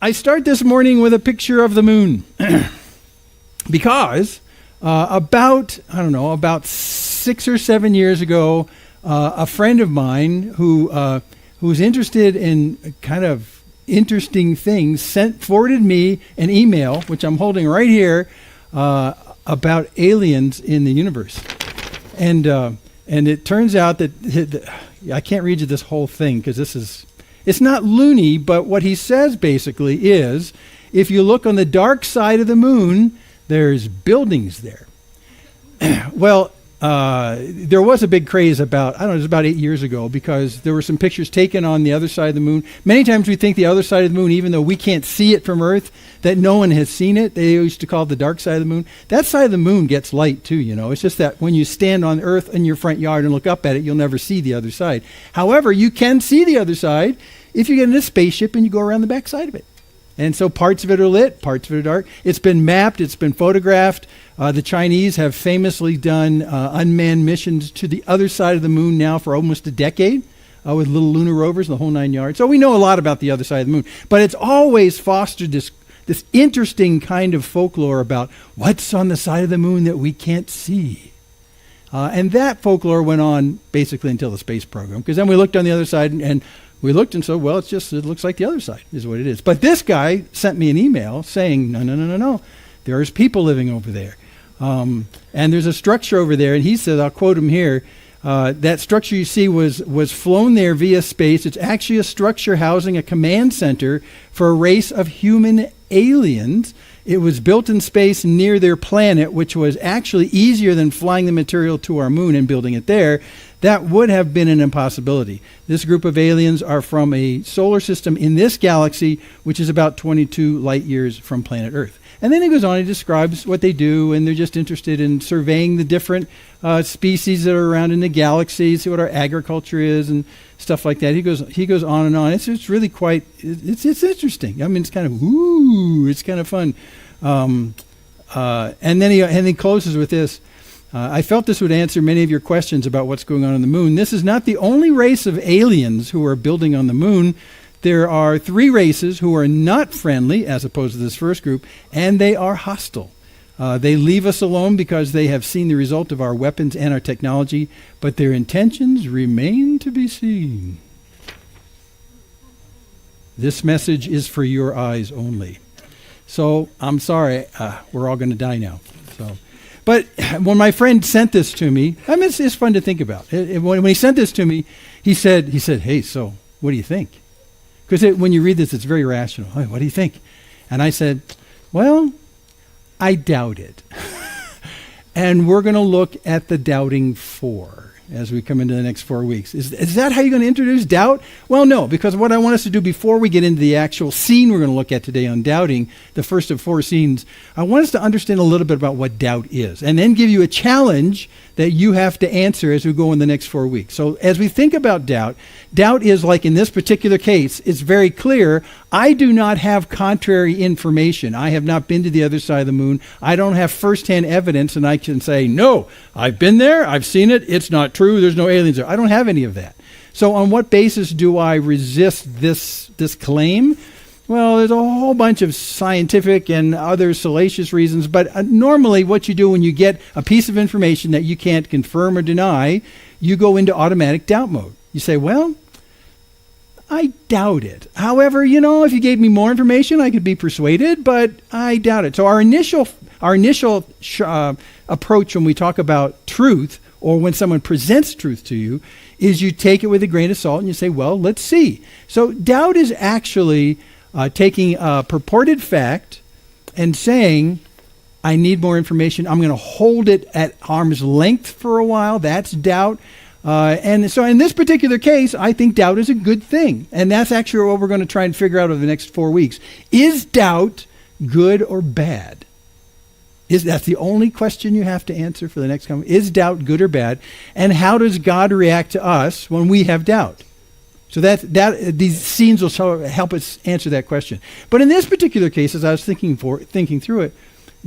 I start this morning with a picture of the moon because about 6 or 7 years ago, a friend of mine who was interested in kind of interesting things forwarded me an email, which I'm holding right here, about aliens in the universe. And it turns out that I can't read you this whole thing because it's not loony, but what he says basically is, if you look on the dark side of the moon, there's buildings there. Well, there was a big craze it was about 8 years ago, because there were some pictures taken on the other side of the moon. Many times we think the other side of the moon, even though we can't see it from Earth, that no one has seen it. They used to call it the dark side of the moon. That side of the moon gets light too, It's just that when you stand on Earth in your front yard and look up at it, you'll never see the other side. However, you can see the other side if you get in a spaceship and you go around the back side of it. And so parts of it are lit, parts of it are dark. It's been mapped, it's been photographed. The Chinese have famously done unmanned missions to the other side of the moon now for almost a decade with little lunar rovers, the whole 9 yards. So we know a lot about the other side of the moon. But it's always fostered this interesting kind of folklore about what's on the side of the moon that we can't see. And that folklore went on basically until the space program, because then we looked on the other side and we looked and said, well, it looks like the other side is what it is. But this guy sent me an email saying, no, there's people living over there. And there's a structure over there. And he said, I'll quote him here, that structure you see was flown there via space. It's actually a structure housing a command center for a race of human aliens. It was built in space near their planet, which was actually easier than flying the material to our moon and building it there. That would have been an impossibility. This group of aliens are from a solar system in this galaxy, which is about 22 light years from planet Earth. And then he goes on, he describes what they do, and they're just interested in surveying the different species that are around in the galaxy, see what our agriculture is and stuff like that. He goes on and on. It's really quite, it's interesting. I mean, it's kind of, it's kind of fun. And then he closes with this. I felt this would answer many of your questions about what's going on the moon. This is not the only race of aliens who are building on the moon. There are 3 races who are not friendly, as opposed to this first group, and they are hostile. They leave us alone because they have seen the result of our weapons and our technology, but their intentions remain to be seen. This message is for your eyes only. So I'm sorry, we're all going to die now. But when my friend sent this to me, I mean, it's fun to think about. When he sent this to me, he said, hey, so what do you think? Because when you read this, it's very rational. Hey, what do you think? And I said, well, I doubt it. And we're going to look at the doubting 4 as we come into the next 4 weeks. Is that how you're going to introduce doubt? Well, no, because what I want us to do before we get into the actual scene we're going to look at today on doubting, the first of 4 scenes, I want us to understand a little bit about what doubt is, and then give you a challenge that you have to answer as we go in the next 4 weeks. So as we think about doubt is like in this particular case, it's very clear, I do not have contrary information. I have not been to the other side of the moon. I don't have firsthand evidence, and I can say, no, I've been there, I've seen it, it's not true, there's no aliens there. I don't have any of that. So on what basis do I resist this claim? Well, there's a whole bunch of scientific and other salacious reasons, but normally what you do when you get a piece of information that you can't confirm or deny, you go into automatic doubt mode. You say, well, I doubt it. However, if you gave me more information, I could be persuaded, but I doubt it. So our initial approach when we talk about truth, or when someone presents truth to you, is you take it with a grain of salt and you say, well, let's see. So doubt is actually taking a purported fact and saying, I need more information. I'm going to hold it at arm's length for a while. That's doubt. And so in this particular case, I think doubt is a good thing. And that's actually what we're going to try and figure out over the next 4 weeks. Is doubt good or bad? That's the only question you have to answer for the next coming. Is doubt good or bad? And how does God react to us when we have doubt? So these scenes will help us answer that question. But in this particular case, as I was thinking through it,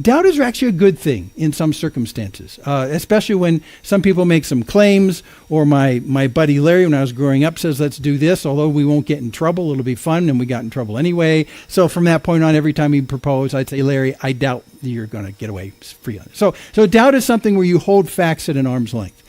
doubt is actually a good thing in some circumstances, especially when some people make some claims, or my buddy Larry, when I was growing up, says, let's do this, although we won't get in trouble, it'll be fun, and we got in trouble anyway. So from that point on, every time he proposed, I'd say, Larry, I doubt you're going to get away free on it. So doubt is something where you hold facts at an arm's length.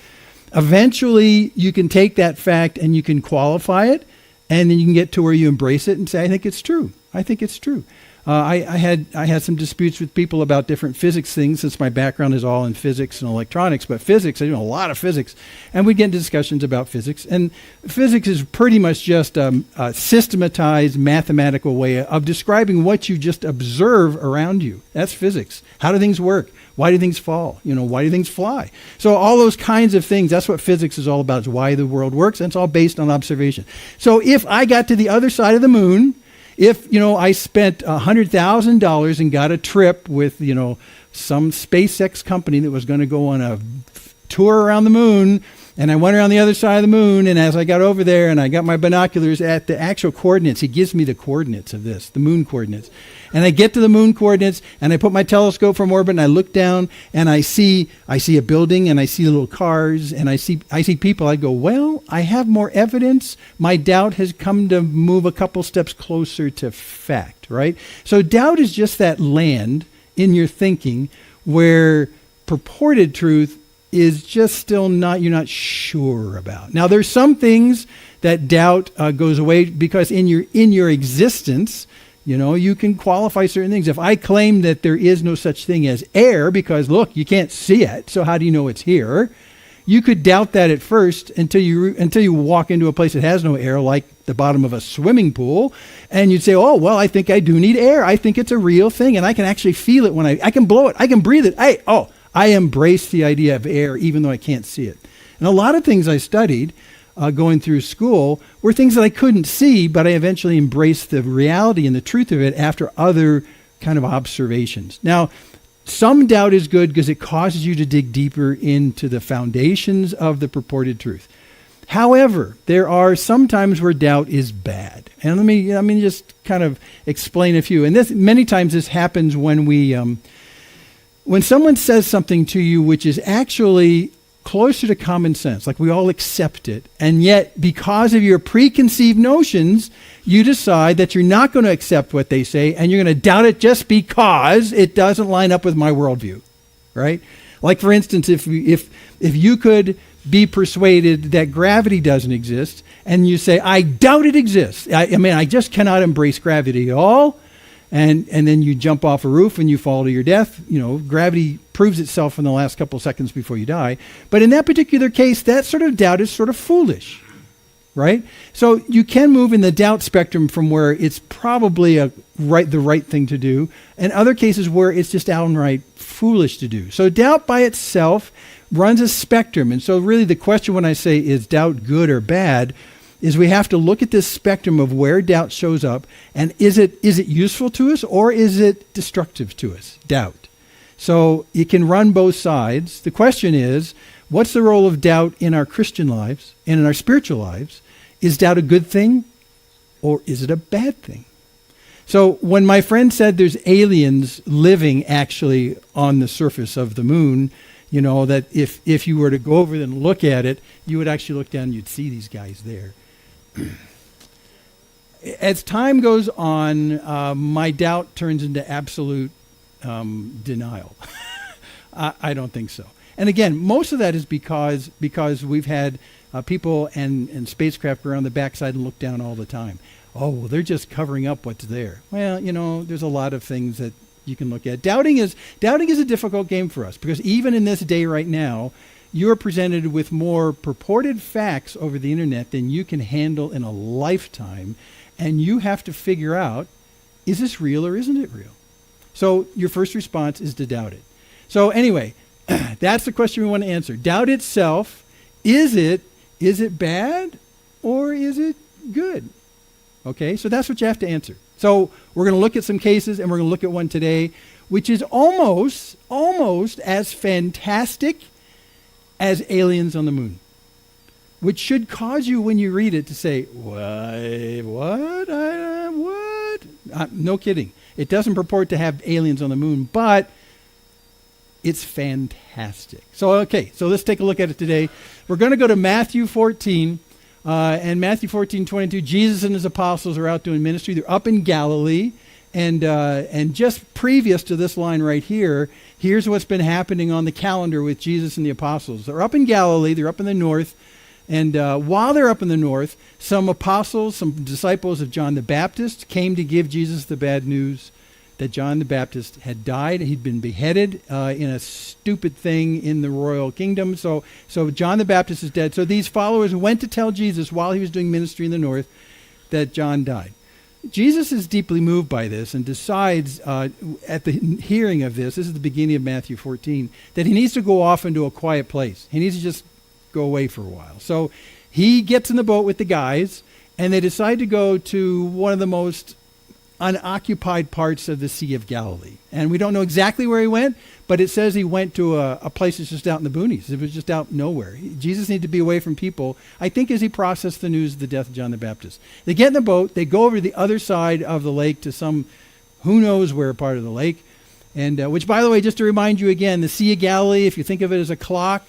Eventually, you can take that fact and you can qualify it, and then you can get to where you embrace it and say, I think it's true. I think it's true. I had some disputes with people about different physics things, since my background is all in physics and electronics, but physics, I do a lot of physics, and we'd get into discussions about physics. And physics is pretty much just a systematized mathematical way of describing what you just observe around you. That's physics. How do things work? Why do things fall? Why do things fly? So all those kinds of things, that's what physics is all about, is why the world works, and it's all based on observation. So if I got to the other side of the moon, if, I spent $100,000 and got a trip with, some SpaceX company that was going to go on a tour around the moon, and I went around the other side of the moon, and as I got over there and I got my binoculars at the actual coordinates, he gives me the coordinates of this, the moon coordinates. And I get to the moon coordinates, and I put my telescope from orbit, and I look down, and I see a building, and I see little cars, and I see people. I go, well, I have more evidence. My doubt has come to move a couple steps closer to fact, right? So doubt is just that land in your thinking where purported truth is just still you're not sure about. Now, there's some things that doubt goes away, because in your existence, you can qualify certain things. If I claim that there is no such thing as air, because look, you can't see it, so how do you know it's here? You could doubt that at first until you walk into a place that has no air, like the bottom of a swimming pool, and you'd say, oh, well, I think I do need air. I think it's a real thing, and I can actually feel it when I can blow it. I can breathe it. I embrace the idea of air, even though I can't see it. And a lot of things I studied going through school were things that I couldn't see, but I eventually embraced the reality and the truth of it after other kind of observations. Now, some doubt is good because it causes you to dig deeper into the foundations of the purported truth. However, there are some times where doubt is bad. And let me just kind of explain a few. And many times this happens when when someone says something to you which is actually closer to common sense, like we all accept it, and yet because of your preconceived notions, you decide that you're not going to accept what they say, and you're going to doubt it just because it doesn't line up with my worldview, right? Like, for instance, if you could be persuaded that gravity doesn't exist, and you say, I doubt it exists. I just cannot embrace gravity at all. And then you jump off a roof and you fall to your death. Gravity proves itself in the last couple of seconds before you die. But in that particular case, that sort of doubt is sort of foolish, right? So you can move in the doubt spectrum from where it's probably the right thing to do, and other cases where it's just outright foolish to do. So doubt by itself runs a spectrum. And so really the question when I say, is doubt good or bad, is we have to look at this spectrum of where doubt shows up, and is it useful to us, or is it destructive to us? Doubt. So it can run both sides. The question is, what's the role of doubt in our Christian lives and in our spiritual lives? Is doubt a good thing, or is it a bad thing? So when my friend said there's aliens living actually on the surface of the moon, that if you were to go over and look at it, you would actually look down and you'd see these guys there. As time goes on, my doubt turns into absolute denial. I don't think so. And again, most of that is because we've had people and spacecraft around the backside and look down all the time. Oh, well, they're just covering up what's there. Well, there's a lot of things that you can look at. Doubting is a difficult game for us, because even in this day right now, you're presented with more purported facts over the internet than you can handle in a lifetime, and you have to figure out, is this real or isn't it real? So your first response is to doubt it. So anyway, that's the question we want to answer. Doubt itself, is it bad or is it good? Okay, so that's what you have to answer. So we're going to look at some cases, and we're going to look at one today, which is almost as fantastic as aliens on the moon, which should cause you, when you read it, to say, what? No kidding. It doesn't purport to have aliens on the moon, but It's fantastic. So let's take a look at it today. We're going to go to Matthew 14. And Matthew 14:22, Jesus and his apostles are out doing ministry. They're up in Galilee. And just previous to this line right here, here's what's been happening on the calendar with Jesus and the apostles. They're up in Galilee. They're up in the north. And while they're up in the north, some apostles, some disciples of John the Baptist came to give Jesus the bad news that John the Baptist had died. He'd been beheaded in a stupid thing in the royal kingdom. So John the Baptist is dead. So these followers went to tell Jesus while he was doing ministry in the north that John died. Jesus is deeply moved by this and decides at the hearing of this is the beginning of Matthew 14, that he needs to go off into a quiet place. He needs to just go away for a while. So he gets in the boat with the guys, and they decide to go to one of the most unoccupied parts of the Sea of Galilee. And we don't know exactly where he went, but it says he went to a place that's just out in the boonies. It was just out nowhere. Jesus needed to be away from people, I think, as he processed the news of the death of John the Baptist. They get in the boat, they go over to the other side of the lake to some who knows where part of the lake. And which, by the way, just to remind you again, the Sea of Galilee, if you think of it as a clock,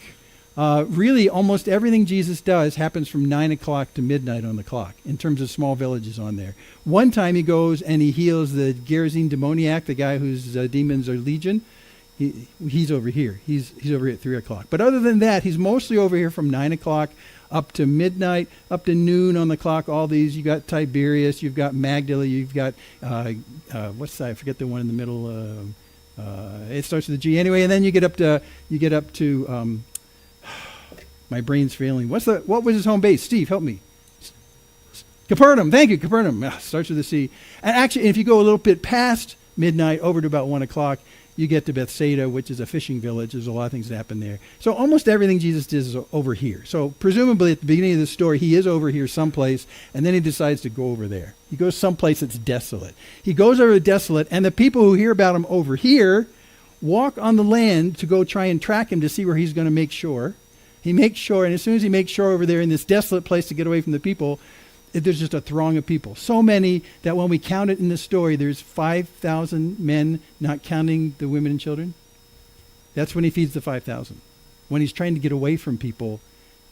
really almost everything Jesus does happens from 9 o'clock to midnight on the clock in terms of small villages on there. One time he goes and he heals the Gerasene demoniac, the guy whose demons are legion. He's over here. He's over here at 3 o'clock. But other than that, he's mostly over here from 9 o'clock up to midnight, up to noon on the clock. All these, you've got Tiberias, you've got Magdala, you've got, what's that? I forget the one in the middle. It starts with a G anyway. And then you get up to my brain's failing. What was his home base? Steve, help me. Capernaum. Thank you, Capernaum. Starts with a C. And actually, if you go a little bit past midnight over to about 1 o'clock, you get to Bethsaida, which is a fishing village. There's a lot of things that happen there. So almost everything Jesus did is over here. So presumably at the beginning of the story, he is over here someplace, and then he decides to go over there. He goes someplace that's desolate. He goes over to desolate, and the people who hear about him over here walk on the land to go try and track him to see where he's going to make shore. He makes shore, and as soon as he makes shore over there in this desolate place to get away from the people, there's just a throng of people. So many that when we count it in the story, there's 5,000 men, not counting the women and children. That's when he feeds the 5,000, when he's trying to get away from people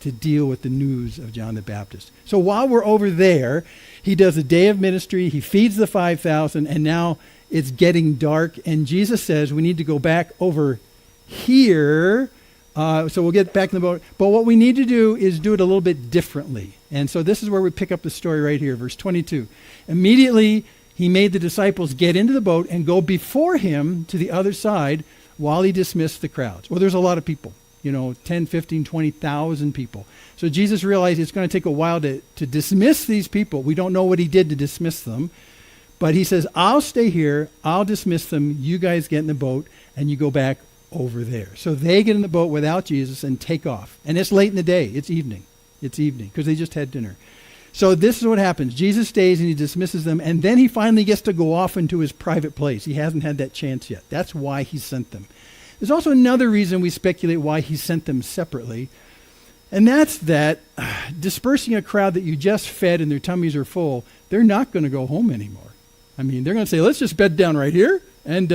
to deal with the news of John the Baptist. So while we're over there, he does a day of ministry, he feeds the 5,000, and now it's getting dark, and Jesus says we need to go back over here. So we'll get back in the boat. But what we need to do is do it a little bit differently. And so this is where we pick up the story right here, verse 22. Immediately, he made the disciples get into the boat and go before him to the other side while he dismissed the crowds. Well, there's a lot of people, 10, 15, 20,000 people. So Jesus realized it's going to take a while to dismiss these people. We don't know what he did to dismiss them. But he says, I'll stay here. I'll dismiss them. You guys get in the boat and you go back over there. So they get in the boat without Jesus and take off. And it's late in the day. It's evening because they just had dinner. So this is what happens. Jesus stays and he dismisses them, and then he finally gets to go off into his private place. He hasn't had that chance yet. That's why he sent them. There's also another reason we speculate why he sent them separately, and that's that dispersing a crowd that you just fed and their tummies are full, they're not going to go home anymore. I mean, they're going to say, let's just bed down right here. And,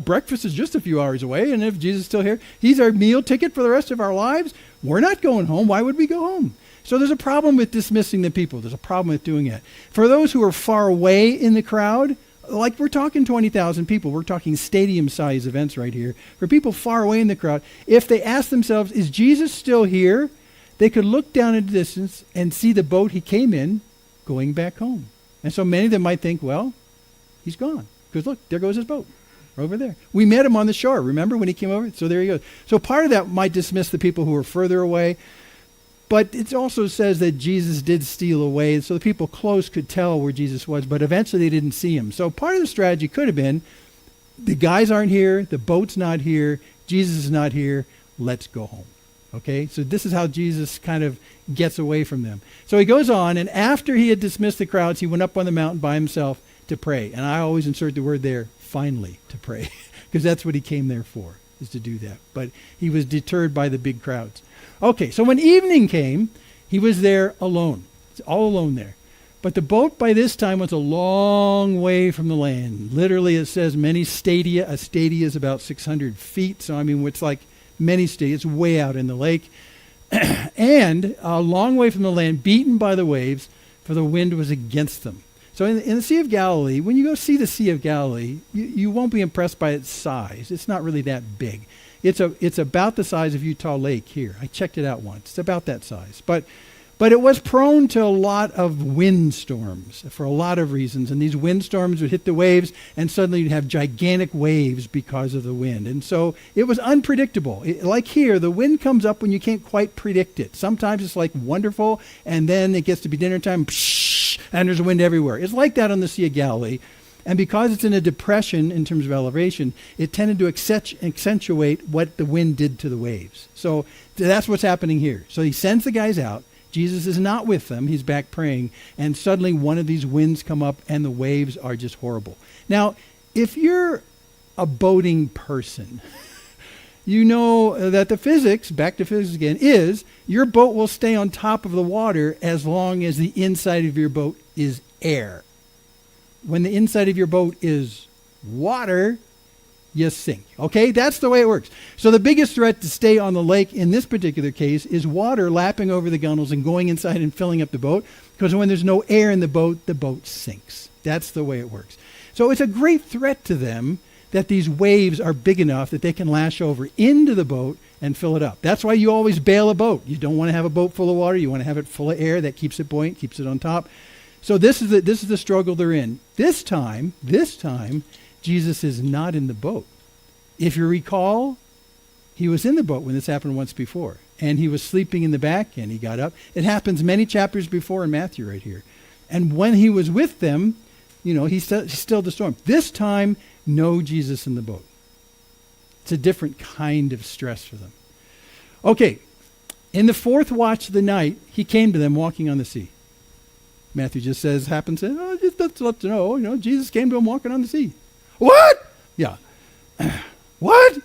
breakfast is just a few hours away. And if Jesus is still here, he's our meal ticket for the rest of our lives. We're not going home. Why would we go home? So there's a problem with dismissing the people. There's a problem with doing it. For those who are far away in the crowd, like we're talking 20,000 people. We're talking stadium-size events right here. For people far away in the crowd, if they ask themselves, is Jesus still here? They could look down in the distance and see the boat he came in going back home. And so many of them might think, well, he's gone. Because look, there goes his boat over there. We met him on the shore. Remember when he came over? So there he goes. So part of that might dismiss the people who are further away. But it also says that Jesus did steal away. So the people close could tell where Jesus was. But eventually they didn't see him. So part of the strategy could have been, the guys aren't here. The boat's not here. Jesus is not here. Let's go home. Okay? So this is how Jesus kind of gets away from them. So he goes on. And after he had dismissed the crowds, he went up on the mountain by himself to pray. And I always insert the word there, finally, to pray, because that's what he came there for, is to do that. But he was deterred by the big crowds. Okay, so when evening came, he was there alone. All alone there. But the boat by this time was a long way from the land. Literally, it says many stadia. A stadia is about 600 feet. So, I mean, it's like many stadia. It's way out in the lake. And a long way from the land, beaten by the waves, for the wind was against them. So in the Sea of Galilee, when you go see the Sea of Galilee, you won't be impressed by its size. It's not really that big. It's about the size of Utah Lake here. I checked it out once. It's about that size. But it was prone to a lot of windstorms for a lot of reasons. And these windstorms would hit the waves, and suddenly you'd have gigantic waves because of the wind. And so it was unpredictable. Like here, the wind comes up when you can't quite predict it. Sometimes it's like wonderful, and then it gets to be dinner time, and there's wind everywhere. It's like that on the Sea of Galilee. And because it's in a depression in terms of elevation, it tended to accentuate what the wind did to the waves. So that's what's happening here. So he sends the guys out. Jesus is not with them. He's back praying. And suddenly one of these winds come up and the waves are just horrible. Now, if you're a boating person, you know that the physics, back to physics again, is your boat will stay on top of the water as long as the inside of your boat is air. When the inside of your boat is water, you sink. Okay, that's the way it works. So the biggest threat to stay on the lake in this particular case is water lapping over the gunnels and going inside and filling up the boat, because when there's no air in the boat sinks. That's the way it works. So it's a great threat to them that these waves are big enough that they can lash over into the boat and fill it up. That's why you always bail a boat. You don't want to have a boat full of water. You want to have it full of air that keeps it buoyant, keeps it on top. So this is the struggle they're in. This time, Jesus is not in the boat. If you recall, he was in the boat when this happened once before. And he was sleeping in the back, and he got up. It happens many chapters before in Matthew right here. And when he was with them, he stilled the storm. This time, no Jesus in the boat. It's a different kind of stress for them. Okay, in the fourth watch of the night, he came to them walking on the sea. Matthew just says, just to let you know, Jesus came to him walking on the sea. What? Yeah. What?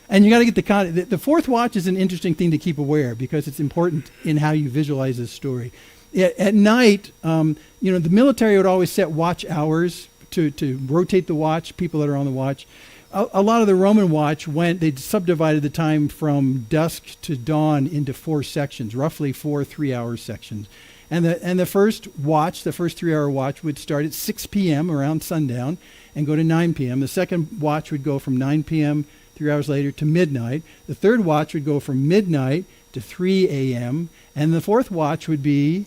And you got to get the fourth watch is an interesting thing to keep aware, because it's important in how you visualize this story. At night, the military would always set watch hours to rotate the watch, people that are on the watch. A lot of the Roman watch they subdivided the time from dusk to dawn into 4 sections, roughly 4 3-hour sections. And the first watch, the first 3-hour watch, would start at 6 p.m. around sundown and go to 9 p.m. The second watch would go from 9 p.m. 3 hours later to midnight. The third watch would go from midnight to 3 a.m. And the fourth watch would be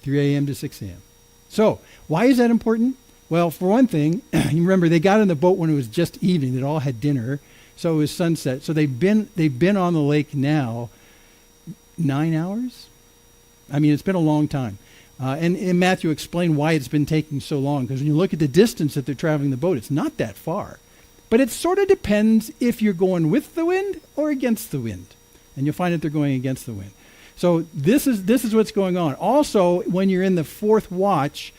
3 a.m. to 6 a.m. So why is that important? Well, for one thing, you remember they got in the boat when it was just evening. They'd all had dinner. So it was sunset. So they've been on the lake now 9 hours? I mean, it's been a long time. And Matthew explained why it's been taking so long, because when you look at the distance that they're traveling the boat, it's not that far. But it sort of depends if you're going with the wind or against the wind. And you'll find that they're going against the wind. So this is what's going on. Also, when you're in the fourth watch,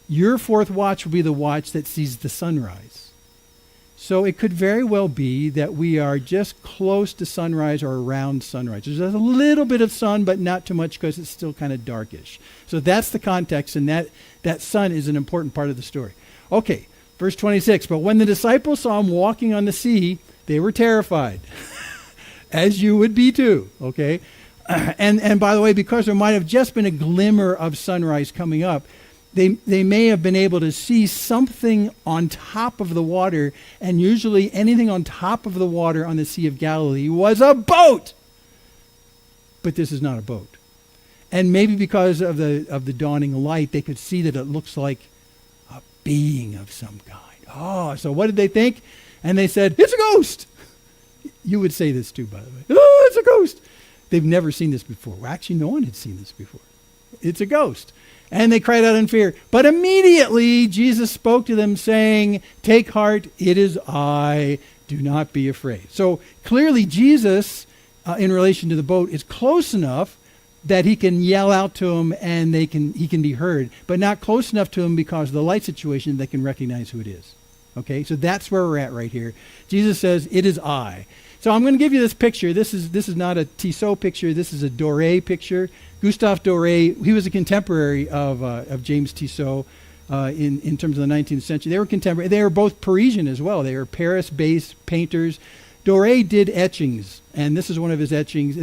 your fourth watch will be the watch that sees the sunrise. So it could very well be that we are just close to sunrise or around sunrise. There's a little bit of sun, but not too much, because it's still kind of darkish. So that's the context, and that sun is an important part of the story. Okay, verse 26. But when the disciples saw him walking on the sea, they were terrified, as you would be too, okay? And by the way, because there might have just been a glimmer of sunrise coming up, they may have been able to see something on top of the water, and usually anything on top of the water on the Sea of Galilee was a boat. But this is not a boat. And maybe because of the dawning light, they could see that it looks like a being of some kind. Oh, so what did they think? And they said, "It's a ghost." You would say this too, by the way. "Oh, it's a ghost." They've never seen this before. Well, actually, no one had seen this before. It's a ghost. And they cried out in fear. But immediately Jesus spoke to them, saying, "Take heart, it is I. Do not be afraid." So clearly Jesus, in relation to the boat, is close enough that he can yell out to them and he can be heard, but not close enough to them because of the light situation they can recognize who it is. Okay, so that's where we're at right here. Jesus says, it is I. So I'm going to give you this picture. This is not a Tissot picture. This is a Doré picture. Gustave Doré, he was a contemporary of James Tissot in terms of the 19th century. They were contemporary. They were both Parisian as well. They were Paris-based painters. Doré did etchings, and this is one of his etchings.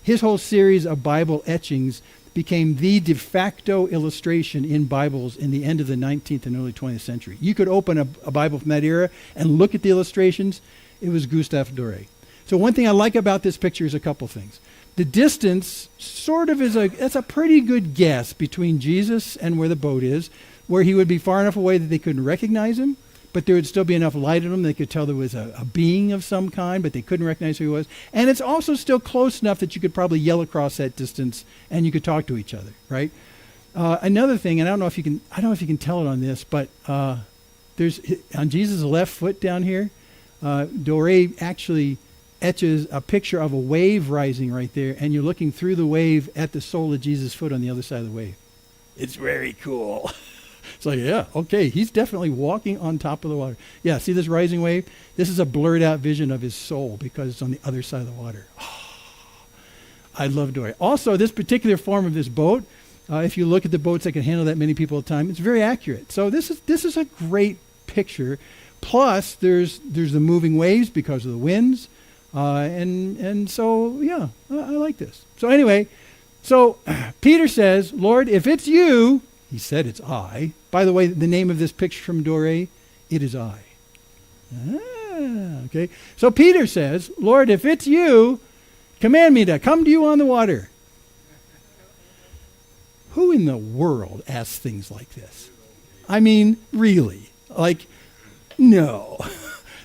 His whole series of Bible etchings became the de facto illustration in Bibles in the end of the 19th and early 20th century. You could open a Bible from that era and look at the illustrations. It was Gustave Doré. So one thing I like about this picture is a couple things. The distance sort of that's a pretty good guess between Jesus and where the boat is, where he would be far enough away that they couldn't recognize him, but there would still be enough light in him they could tell there was a being of some kind, but they couldn't recognize who he was. And it's also still close enough that you could probably yell across that distance and you could talk to each other, right? Another thing, and I don't know if you can tell it on this, but there's on Jesus' left foot down here, Doré actually etches a picture of a wave rising right there, and you're looking through the wave at the sole of Jesus' foot on the other side of the wave. It's very cool. It's like, yeah, okay, he's definitely walking on top of the water. Yeah, see this rising wave? This is a blurred out vision of his soul because it's on the other side of the water. Oh, I love Doré. Also, this particular form of this boat, if you look at the boats that can handle that many people at a time, it's very accurate. So this is a great picture. Plus, there's the moving waves because of the winds. And so, yeah, I like this. So anyway, so Peter says, Lord, if it's you, he said it's I. By the way, the name of this picture from Doré, it is I. Okay. So Peter says, Lord, if it's you, command me to come to you on the water. Who in the world asks things like this? I mean, really? Like, no.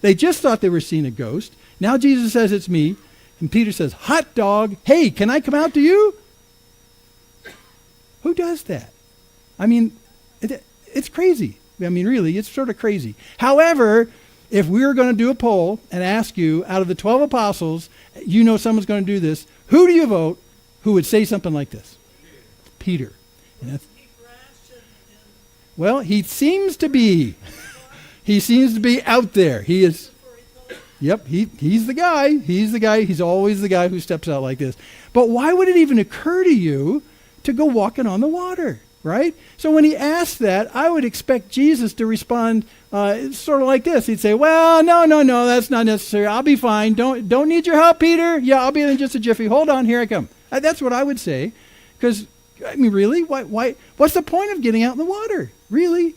They just thought they were seeing a ghost. Now Jesus says it's me. And Peter says, hot dog, hey, can I come out to you? Who does that? I mean, it's crazy. I mean, really, it's sort of crazy. However, if we were going to do a poll and ask you, out of the 12 apostles, you know someone's going to do this, who do you vote who would say something like this? Peter. And that's, well, he seems to be. He seems to be out there. He is. Yep, he's the guy. He's the guy. He's always the guy who steps out like this. But why would it even occur to you to go walking on the water, right? So when he asked that, I would expect Jesus to respond sort of like this. He'd say, well, no, that's not necessary. I'll be fine. Don't need your help, Peter. Yeah, I'll be in just a jiffy. Hold on, here I come. That's what I would say. Because, I mean, really? Why? What's the point of getting out in the water? Really?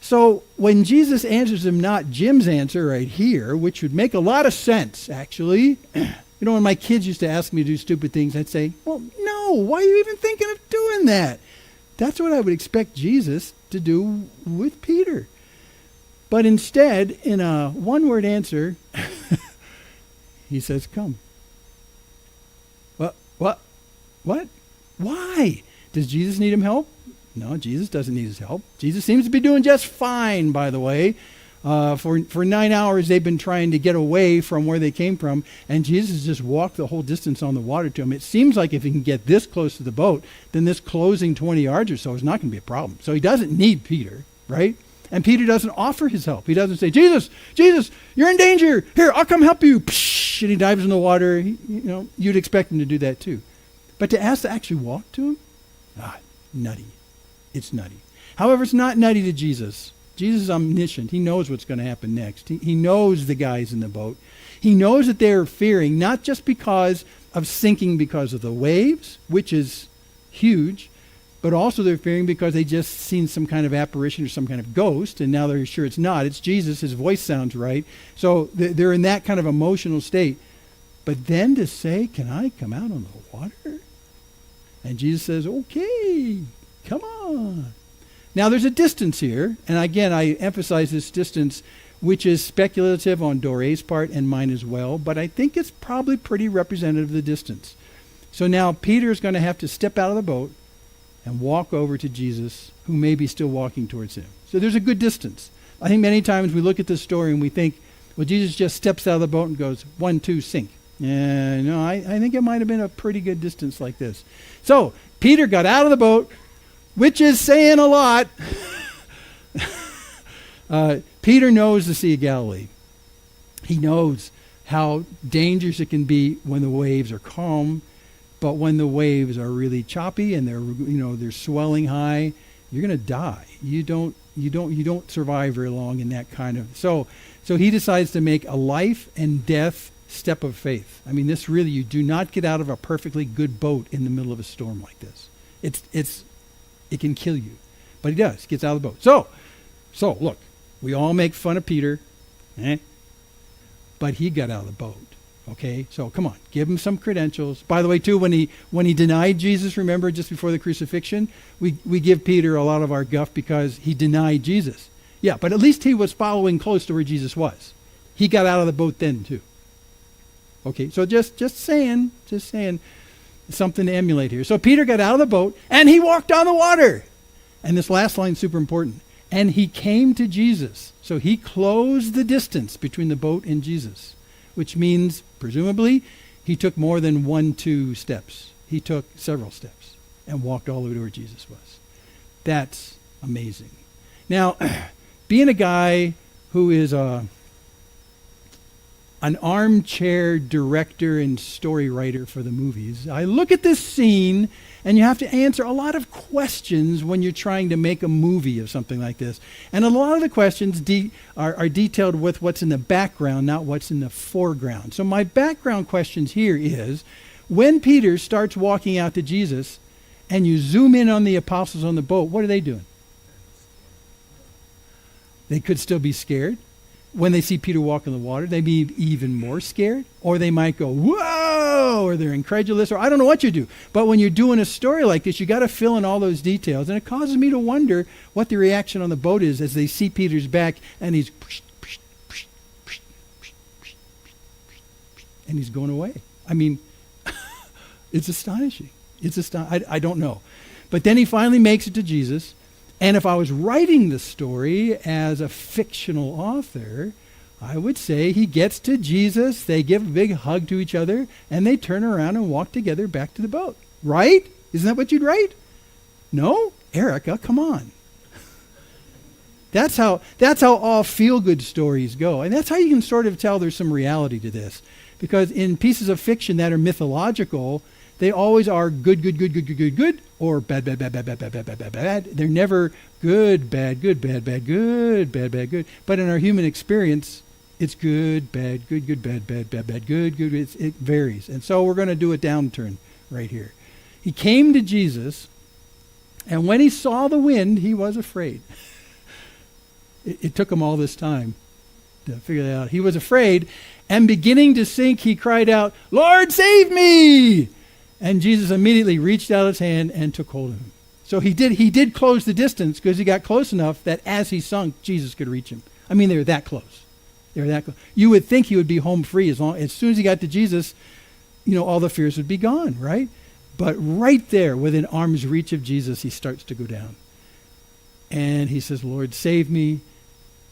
So when Jesus answers him not Jim's answer right here, which would make a lot of sense, actually. You know, when my kids used to ask me to do stupid things, I'd say, well, no, why are you even thinking of doing that? That's what I would expect Jesus to do with Peter. But instead, in a one-word answer, he says, come. What? Why? Does Jesus need him help? No, Jesus doesn't need his help. Jesus seems to be doing just fine, by the way. For 9 hours, they've been trying to get away from where they came from, and Jesus just walked the whole distance on the water to them. It seems like if he can get this close to the boat, then this closing 20 yards or so is not going to be a problem. So he doesn't need Peter, right? And Peter doesn't offer his help. He doesn't say, Jesus, you're in danger. Here, I'll come help you. Psh, and he dives in the water. You'd expect him to do that too. But to ask to actually walk to him, nutty. It's nutty. However, it's not nutty to Jesus. Jesus is omniscient. He knows what's going to happen next. He knows the guys in the boat. He knows that they're fearing, not just because of sinking because of the waves, which is huge, but also they're fearing because they just seen some kind of apparition or some kind of ghost, and now they're sure it's not. It's Jesus. His voice sounds right. So they're in that kind of emotional state. But then to say, can I come out on the water? And Jesus says, okay, come on. Now, there's a distance here, and again, I emphasize this distance, which is speculative on Doré's part and mine as well, but I think it's probably pretty representative of the distance. So now Peter's going to have to step out of the boat and walk over to Jesus, who may be still walking towards him. So there's a good distance. I think many times we look at this story and we think, well, Jesus just steps out of the boat and goes, 1, 2, sink. No, I think it might have been a pretty good distance like this. So Peter got out of the boat, which is saying a lot. Peter knows the Sea of Galilee. He knows how dangerous it can be when the waves are calm, but when the waves are really choppy and they're swelling high, you're going to die. You don't survive very long in that kind of. So he decides to make a life and death step of faith. I mean, this really, you do not get out of a perfectly good boat in the middle of a storm like this. It can kill you, but he does. Gets out of the boat. So look, we all make fun of Peter, but he got out of the boat. Okay, so come on, give him some credentials. By the way, too, when he denied Jesus, remember, just before the crucifixion, we give Peter a lot of our guff because he denied Jesus. Yeah, but at least he was following close to where Jesus was. He got out of the boat then, too. Okay, so just saying, something to emulate here. So Peter got out of the boat, and he walked on the water. And this last line is super important. And he came to Jesus. So he closed the distance between the boat and Jesus, which means, presumably, he took more than 1-2 steps. He took several steps and walked all the way to where Jesus was. That's amazing. Now, being a guy who is an armchair director and story writer for the movies, I look at this scene, and you have to answer a lot of questions when you're trying to make a movie of something like this. And a lot of the questions are detailed with what's in the background, not what's in the foreground. So my background questions here is, when Peter starts walking out to Jesus, and you zoom in on the apostles on the boat, what are they doing? They could still be scared. When they see Peter walk in the water, they be even more scared. Or they might go, whoa, or they're incredulous, or I don't know what you do. But when you're doing a story like this, you got to fill in all those details. And it causes me to wonder what the reaction on the boat is as they see Peter's back, and he's going away. I mean, it's astonishing. I don't know. But then he finally makes it to Jesus. And if I was writing the story as a fictional author, I would say he gets to Jesus, they give a big hug to each other, and they turn around and walk together back to the boat. Right? Isn't that what you'd write? No? Erica, come on. That's how all feel-good stories go. And that's how you can sort of tell there's some reality to this. Because in pieces of fiction that are mythological, they always are good, or bad. They're never good, bad, good, bad, good, bad, good. But in our human experience, it's good, bad, bad, good. It varies. And so we're going to do a downturn right here. He came to Jesus, and when he saw the wind, he was afraid. It took him all this time to figure that out. He was afraid, and beginning to sink, he cried out, "Lord, save me!" And Jesus immediately reached out his hand and took hold of him. So he did close the distance because he got close enough that as he sunk, Jesus could reach him. I mean, they were that close. You would think he would be home free as soon as he got to Jesus, all the fears would be gone, right? But right there, within arm's reach of Jesus, he starts to go down. And he says, "Lord, save me."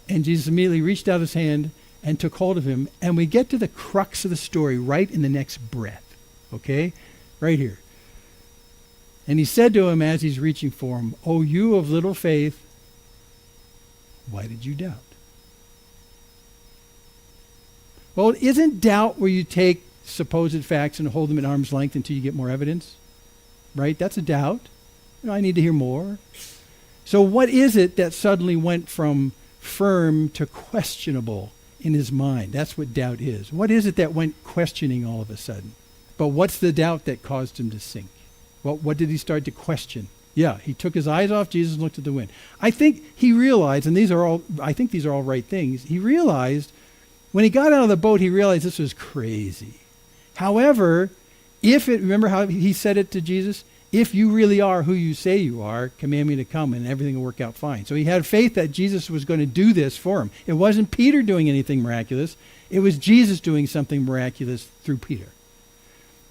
And Jesus immediately reached out his hand and took hold of him. And we get to the crux of the story right in the next breath. Okay? Right here. And he said to him as he's reaching for him, "O you of little faith, why did you doubt?" Well, isn't doubt where you take supposed facts and hold them at arm's length until you get more evidence? Right? That's a doubt. I need to hear more. So what is it that suddenly went from firm to questionable in his mind? That's what doubt is. What is it that went questioning all of a sudden? But what's the doubt that caused him to sink? Well, what did he start to question? Yeah, he took his eyes off Jesus and looked at the wind. I think he realized, and these are all right things, he realized, when he got out of the boat, he realized this was crazy. However, remember how he said it to Jesus? "If you really are who you say you are, command me to come and everything will work out fine." So he had faith that Jesus was going to do this for him. It wasn't Peter doing anything miraculous. It was Jesus doing something miraculous through Peter.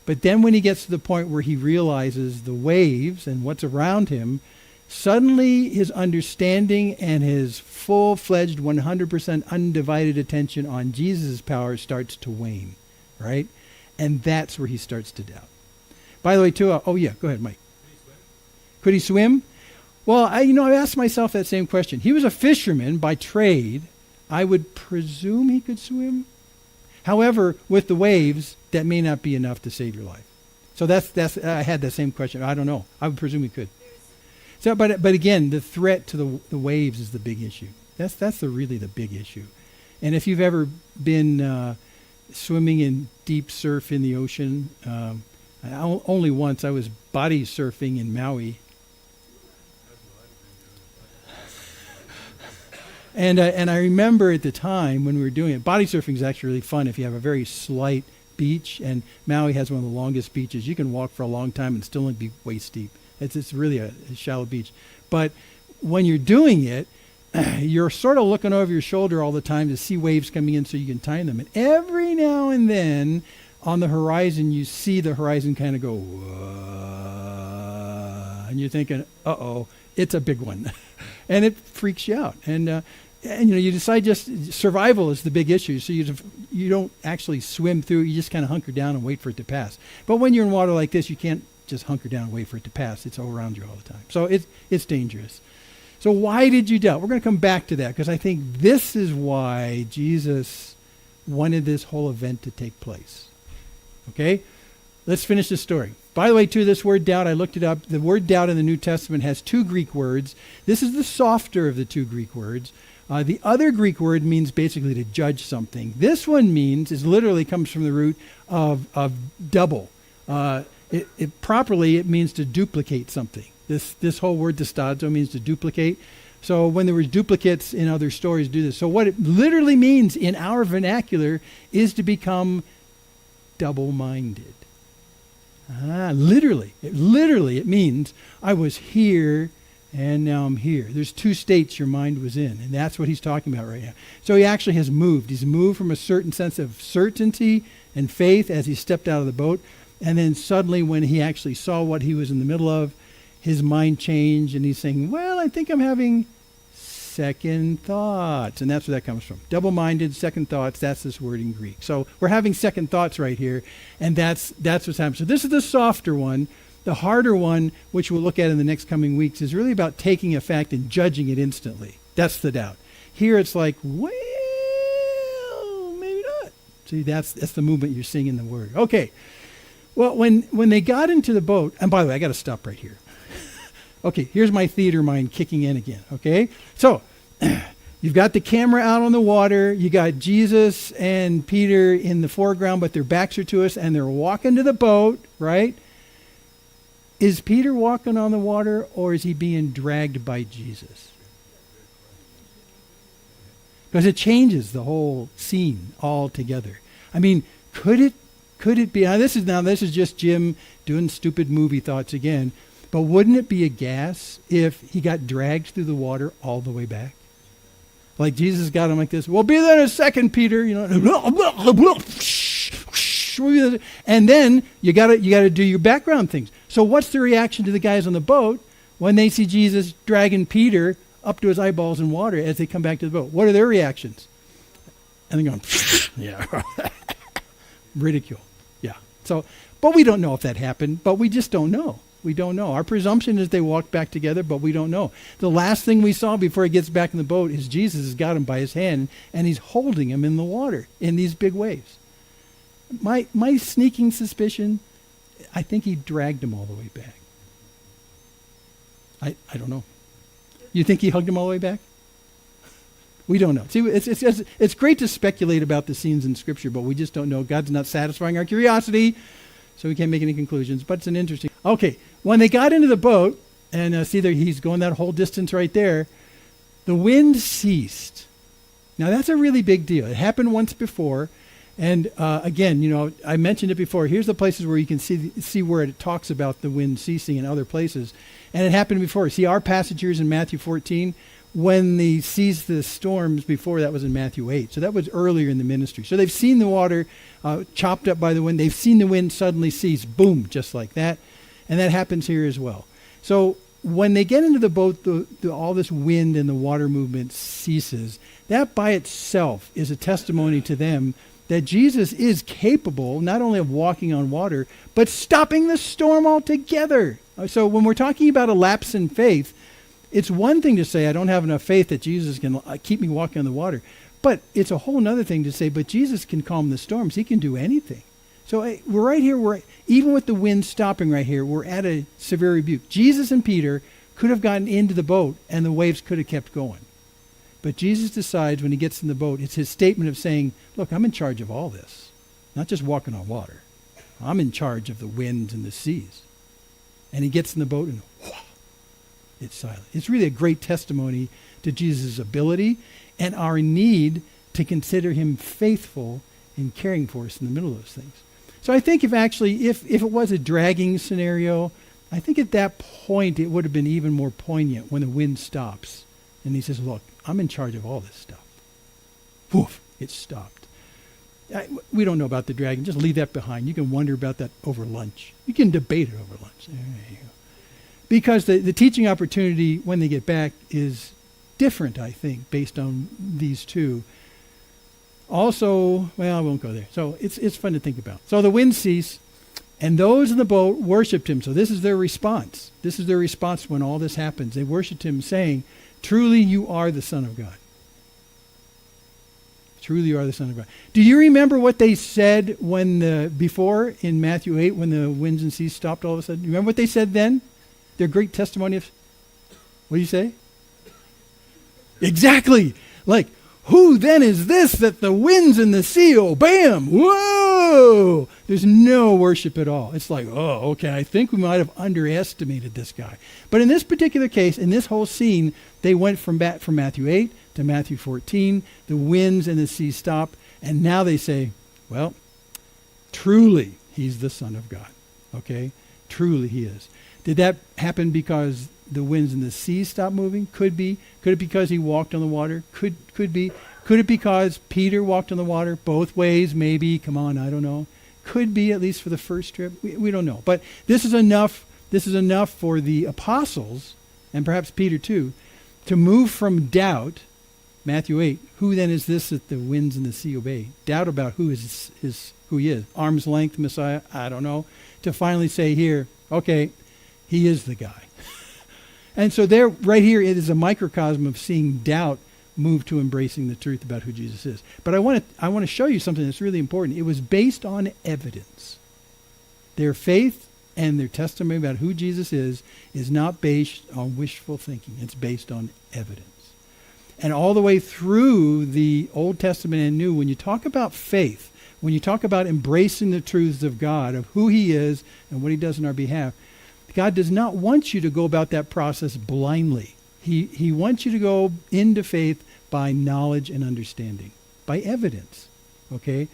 But then when he gets to the point where he realizes the waves and what's around him, suddenly his understanding and his full-fledged 100% undivided attention on Jesus' power starts to wane, right? And that's where he starts to doubt. By the way, too, go ahead, Mike. Could he swim? Well, I asked myself that same question. He was a fisherman by trade. I would presume he could swim. However, with the waves, that may not be enough to save your life. So that's I had that same question. I don't know. I would presume he could. So, but again, the threat to the waves is the big issue. That's really the big issue. And if you've ever been swimming in deep surf in the ocean, only once. I was body surfing in Maui. And I remember at the time when we were doing it, body surfing is actually really fun if you have a very slight beach, and Maui has one of the longest beaches. You can walk for a long time and still only be waist deep. It's really a shallow beach. But when you're doing it, you're sort of looking over your shoulder all the time to see waves coming in so you can time them. And every now and then on the horizon, you see the horizon kind of go, whoa, and you're thinking, uh-oh, it's a big one. And it freaks you out. And you decide just survival is the big issue. So you don't actually swim through. You just kind of hunker down and wait for it to pass. But when you're in water like this, you can't just hunker down and wait for it to pass. It's all around you all the time. So it's dangerous. So why did you doubt? We're going to come back to that because I think this is why Jesus wanted this whole event to take place. Okay? Let's finish the story. By the way, too, this word doubt, I looked it up. The word doubt in the New Testament has two Greek words. This is the softer of the two Greek words. The other Greek word means basically to judge something. This one literally comes from the root of double. Properly, it means to duplicate something. This whole word distazo means to duplicate. So when there were duplicates in other stories, do this. So what it literally means in our vernacular is to become double-minded. Literally, it means I was here and now I'm here. There's two states your mind was in, and that's what he's talking about right now. So he actually has moved. He's moved from a certain sense of certainty and faith as he stepped out of the boat, and then suddenly when he actually saw what he was in the middle of, his mind changed, and he's saying, well, I think I'm having second thoughts. And that's where that comes from. Double-minded, second thoughts, that's this word in Greek. So we're having second thoughts right here, and that's what's happening. So this is the softer one. The harder one, which we'll look at in the next coming weeks, is really about taking a fact and judging it instantly. That's the doubt. Here it's like, well, maybe not. See, that's the movement you're seeing in the word. Okay. Well, when they got into the boat, and by the way, I got to stop right here. Okay, here's my theater mind kicking in again, okay? So, you've got the camera out on the water. You got Jesus and Peter in the foreground, but their backs are to us, and they're walking to the boat, right? Is Peter walking on the water, or is he being dragged by Jesus? Because it changes the whole scene altogether. I mean, could it be, now this is just Jim doing stupid movie thoughts again, but wouldn't it be a gas if he got dragged through the water all the way back? Like Jesus got him like this. We'll be there in a second, Peter. And then you gotta do your background things. So what's the reaction to the guys on the boat when they see Jesus dragging Peter up to his eyeballs in water as they come back to the boat? What are their reactions? And they're going, yeah, ridicule. Yeah. So, but we don't know if that happened. But we just don't know. We don't know. Our presumption is they walked back together, but we don't know. The last thing we saw before he gets back in the boat is Jesus has got him by his hand, and he's holding him in the water in these big waves. My sneaking suspicion, I think he dragged him all the way back. I don't know. You think he hugged him all the way back? We don't know. See, it's great to speculate about the scenes in Scripture, but we just don't know. God's not satisfying our curiosity, so we can't make any conclusions. But it's an interesting. Okay, when they got into the boat, and see there, he's going that whole distance right there, the wind ceased. Now that's a really big deal. It happened once before, and again, I mentioned it before. Here's the places where you can see where it talks about the wind ceasing in other places, and it happened before. See, our passage here is in Matthew 14. When they ceased the storms before, that was in Matthew 8. So that was earlier in the ministry. So they've seen the water chopped up by the wind. They've seen the wind suddenly cease. Boom, just like that. And that happens here as well. So when they get into the boat, all this wind and the water movement ceases. That by itself is a testimony to them that Jesus is capable not only of walking on water, but stopping the storm altogether. So when we're talking about a lapse in faith, It's one thing to say, I don't have enough faith that Jesus can keep me walking on the water. But it's a whole other thing to say, but Jesus can calm the storms. He can do anything. So we're right here. Even with the wind stopping right here, we're at a severe rebuke. Jesus and Peter could have gotten into the boat and the waves could have kept going. But Jesus decides when he gets in the boat, it's his statement of saying, look, I'm in charge of all this. Not just walking on water. I'm in charge of the winds and the seas. And he gets in the boat and whoosh, it's silent. It's really a great testimony to Jesus' ability and our need to consider him faithful in caring for us in the middle of those things. So I think if it was a dragging scenario, I think at that point it would have been even more poignant when the wind stops. And he says, look, I'm in charge of all this stuff. Woof, it stopped. We don't know about the dragon. Just leave that behind. You can wonder about that over lunch. You can debate it over lunch. There you go. Because the teaching opportunity when they get back is different, I think, based on these two. Also, well, I won't go there. So it's fun to think about. So the wind ceased, and those in the boat worshipped him. So this is their response. This is their response when all this happens. They worshipped him, saying, truly you are the Son of God. Truly you are the Son of God. Do you remember what they said before in Matthew 8 when the winds and seas stopped all of a sudden? You remember what they said then? Their great testimony of, what do you say? Exactly. Like, who then is this that the winds and the sea obey him? Whoa! There's no worship at all. It's like, oh, okay, I think we might have underestimated this guy. But in this particular case, in this whole scene, they went from Matthew 8 to Matthew 14. The winds and the sea stop. And now they say, well, truly, he's the Son of God. Okay? Truly he is. Did that happen because the winds and the seas stopped moving? Could be. Could it be because he walked on the water? Could be. Could it be because Peter walked on the water? Both ways, maybe. Come on, I don't know. Could be, at least for the first trip. We don't know. But this is enough. This is enough for the apostles, and perhaps Peter too, to move from doubt, Matthew 8, who then is this that the winds and the sea obey? Doubt about who he is. Arm's length Messiah, I don't know. To finally say here, okay, he is the guy. And so there, right here, it is a microcosm of seeing doubt move to embracing the truth about who Jesus is. But I want to show you something that's really important. It was based on evidence. Their faith and their testimony about who Jesus is not based on wishful thinking. It's based on evidence. And all the way through the Old Testament and New, when you talk about faith, when you talk about embracing the truths of God, of who he is and what he does on our behalf, God does not want you to go about that process blindly. He wants you to go into faith by knowledge and understanding, by evidence. Okay?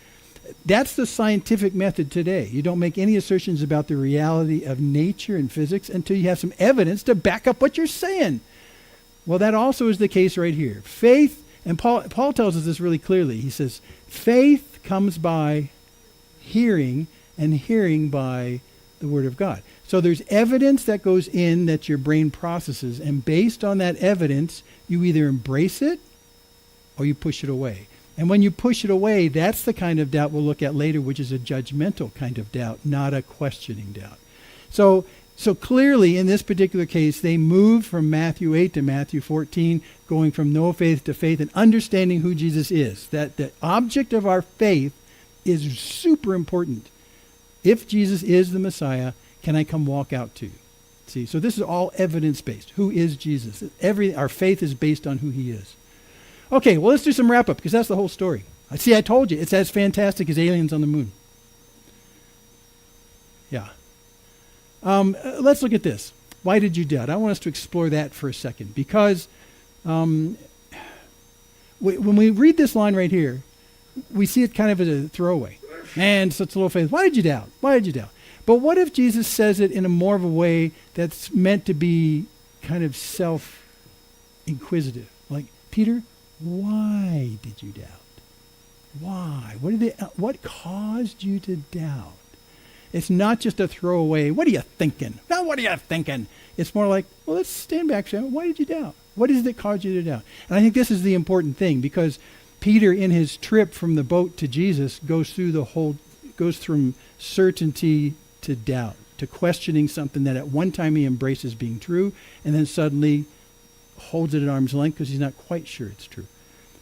That's the scientific method today. You don't make any assertions about the reality of nature and physics until you have some evidence to back up what you're saying. Well, that also is the case right here. Faith, and Paul tells us this really clearly. He says, faith comes by hearing, and hearing by the Word of God. So there's evidence that goes in that your brain processes, and based on that evidence, you either embrace it or you push it away. And when you push it away, that's the kind of doubt we'll look at later, which is a judgmental kind of doubt, not a questioning doubt. So clearly, in this particular case, they moved from Matthew 8 to Matthew 14, going from no faith to faith and understanding who Jesus is. That the object of our faith is super important. If Jesus is the Messiah, can I come walk out too? See, so this is all evidence-based. Who is Jesus? Our faith is based on who he is. Okay, well, let's do some wrap-up, because that's the whole story. See, I told you, it's as fantastic as aliens on the moon. Yeah. Let's look at this. Why did you doubt? I want us to explore that for a second, because when we read this line right here, we see it kind of as a throwaway. Man, such little faith. Why did you doubt? Why did you doubt? But what if Jesus says it in a more of a way that's meant to be kind of self-inquisitive? Like, Peter, why did you doubt? Why? What caused you to doubt? It's not just a throwaway, what are you thinking? Now, what are you thinking? It's more like, well, let's stand back, Sam. Why did you doubt? What is it that caused you to doubt? And I think this is the important thing, because Peter, in his trip from the boat to Jesus, goes from certainty to doubt, to questioning something that at one time he embraces being true, and then suddenly holds it at arm's length because he's not quite sure it's true.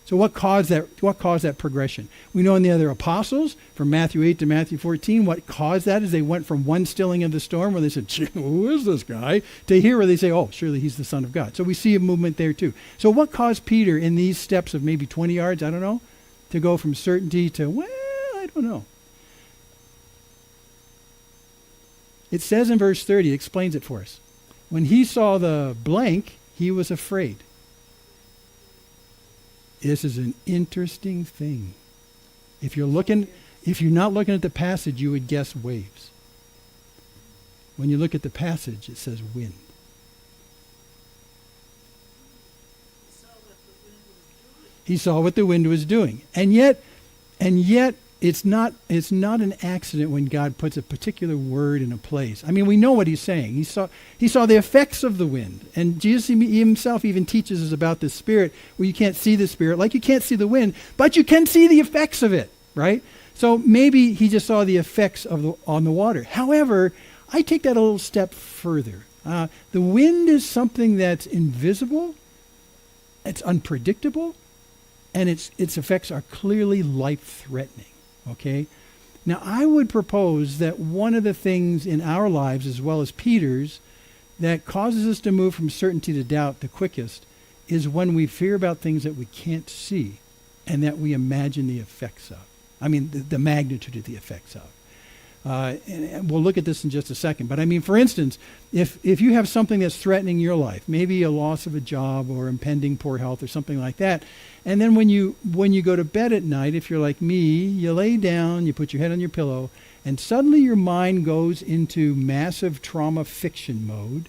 So what caused that? What caused that progression? We know in the other apostles, from Matthew 8 to Matthew 14, what caused that is they went from one stilling of the storm where they said, who is this guy? To here where they say, oh, surely he's the Son of God. So we see a movement there too. So what caused Peter in these steps of maybe 20 yards, I don't know, to go from certainty to, well, I don't know. It says in verse 30, it explains it for us. When he saw the blank, he was afraid. This is an interesting thing. If you're not looking at the passage, you would guess waves. When you look at the passage, it says wind. He saw what the wind was doing. And yet it's not an accident when God puts a particular word in a place. I mean, we know what he's saying. He saw the effects of the wind. And Jesus himself even teaches us about the Spirit, where you can't see the Spirit, like you can't see the wind, but you can see the effects of it, right? So maybe he just saw the effects on the water. However, I take that a little step further. The wind is something that's invisible, it's unpredictable, and its effects are clearly life-threatening. Okay? Now, I would propose that one of the things in our lives, as well as Peter's, that causes us to move from certainty to doubt the quickest is when we fear about things that we can't see and that we imagine the effects of. I mean, the magnitude of the effects of. And we'll look at this in just a second. But I mean, for instance, if you have something that's threatening your life, maybe a loss of a job or impending poor health or something like that, and then when you go to bed at night, if you're like me, you lay down, you put your head on your pillow, and suddenly your mind goes into massive trauma fiction mode,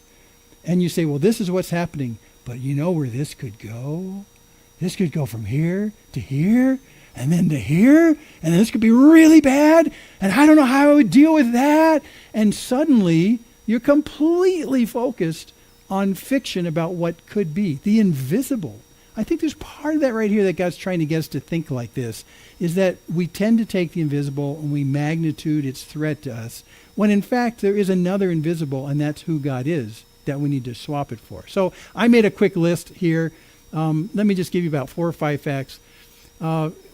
and you say, well, this is what's happening, but you know where this could go? This could go from here to here, and then to here, and this could be really bad, and I don't know how I would deal with that. And suddenly, you're completely focused on fiction about what could be, the invisible. I think there's part of that right here that God's trying to get us to think like this, is that we tend to take the invisible and we magnitude its threat to us, when in fact there is another invisible, and that's who God is, that we need to swap it for. So I made a quick list here. Let me just give you about 4 or 5 facts.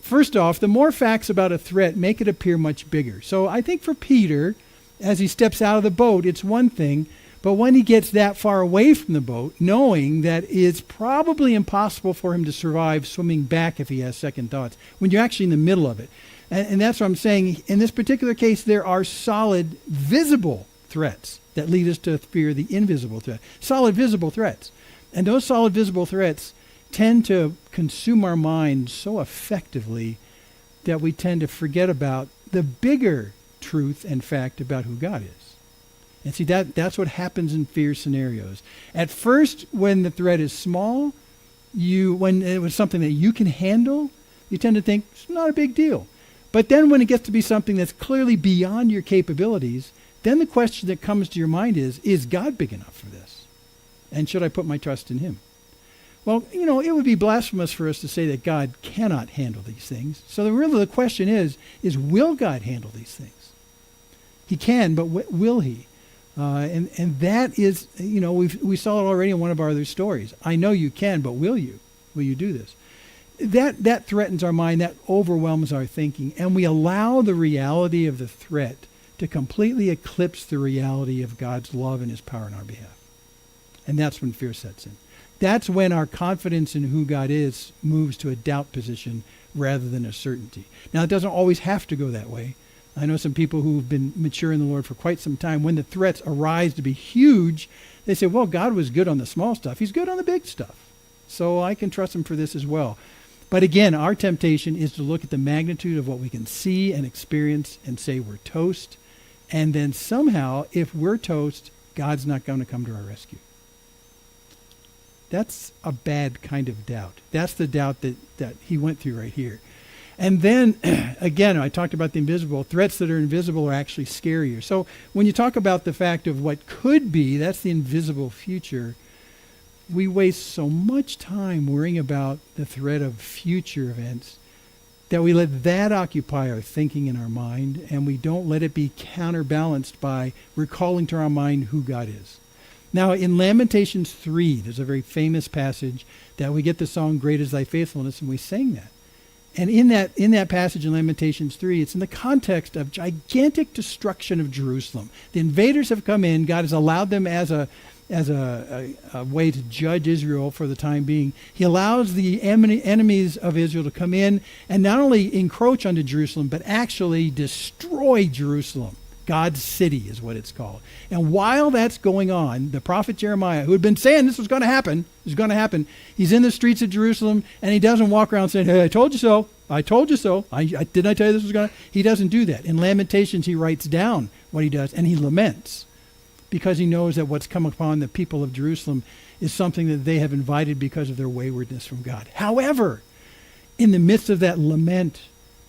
First off, the more facts about a threat make it appear much bigger. So I think for Peter, as he steps out of the boat, it's one thing, but when he gets that far away from the boat, knowing that it's probably impossible for him to survive swimming back if he has second thoughts, when you're actually in the middle of it. And that's what I'm saying. In this particular case, there are solid, visible threats that lead us to fear the invisible threat. Solid, visible threats. And those solid, visible threats tend to consume our mind so effectively that we tend to forget about the bigger truth and fact about who God is. And see, that's what happens in fear scenarios. At first, when the threat is small, when it was something that you can handle, you tend to think it's not a big deal. But then when it gets to be something that's clearly beyond your capabilities, then the question that comes to your mind is God big enough for this? And should I put my trust in him? Well, it would be blasphemous for us to say that God cannot handle these things. So the question is will God handle these things? He can, but will he? And that is, we saw it already in one of our other stories. I know you can, but will you? Will you do this? That threatens our mind, that overwhelms our thinking, and we allow the reality of the threat to completely eclipse the reality of God's love and his power on our behalf. And that's when fear sets in. That's when our confidence in who God is moves to a doubt position rather than a certainty. Now, it doesn't always have to go that way. I know some people who've been mature in the Lord for quite some time. When the threats arise to be huge, they say, well, God was good on the small stuff. He's good on the big stuff. So I can trust him for this as well. But again, our temptation is to look at the magnitude of what we can see and experience and say we're toast. And then somehow, if we're toast, God's not going to come to our rescue. That's a bad kind of doubt. That's the doubt that he went through right here. And then, again, I talked about the invisible. Threats that are invisible are actually scarier. So when you talk about the fact of what could be, that's the invisible future, we waste so much time worrying about the threat of future events that we let that occupy our thinking in our mind, and we don't let it be counterbalanced by recalling to our mind who God is. Now, in Lamentations 3, there's a very famous passage that we get the song, Great is Thy Faithfulness, and we sang that. And in that passage in Lamentations 3, it's in the context of gigantic destruction of Jerusalem. The invaders have come in. God has allowed them as a way to judge Israel for the time being. He allows the enemies of Israel to come in and not only encroach onto Jerusalem, but actually destroy Jerusalem. God's city is what it's called. And while that's going on, the prophet Jeremiah, who had been saying this was going to happen, he's in the streets of Jerusalem, and he doesn't walk around saying, hey, I told you so. I told you so. Didn't I tell you this was going to? He doesn't do that. In Lamentations, he writes down what he does, and he laments because he knows that what's come upon the people of Jerusalem is something that they have invited because of their waywardness from God. However, in the midst of that lament,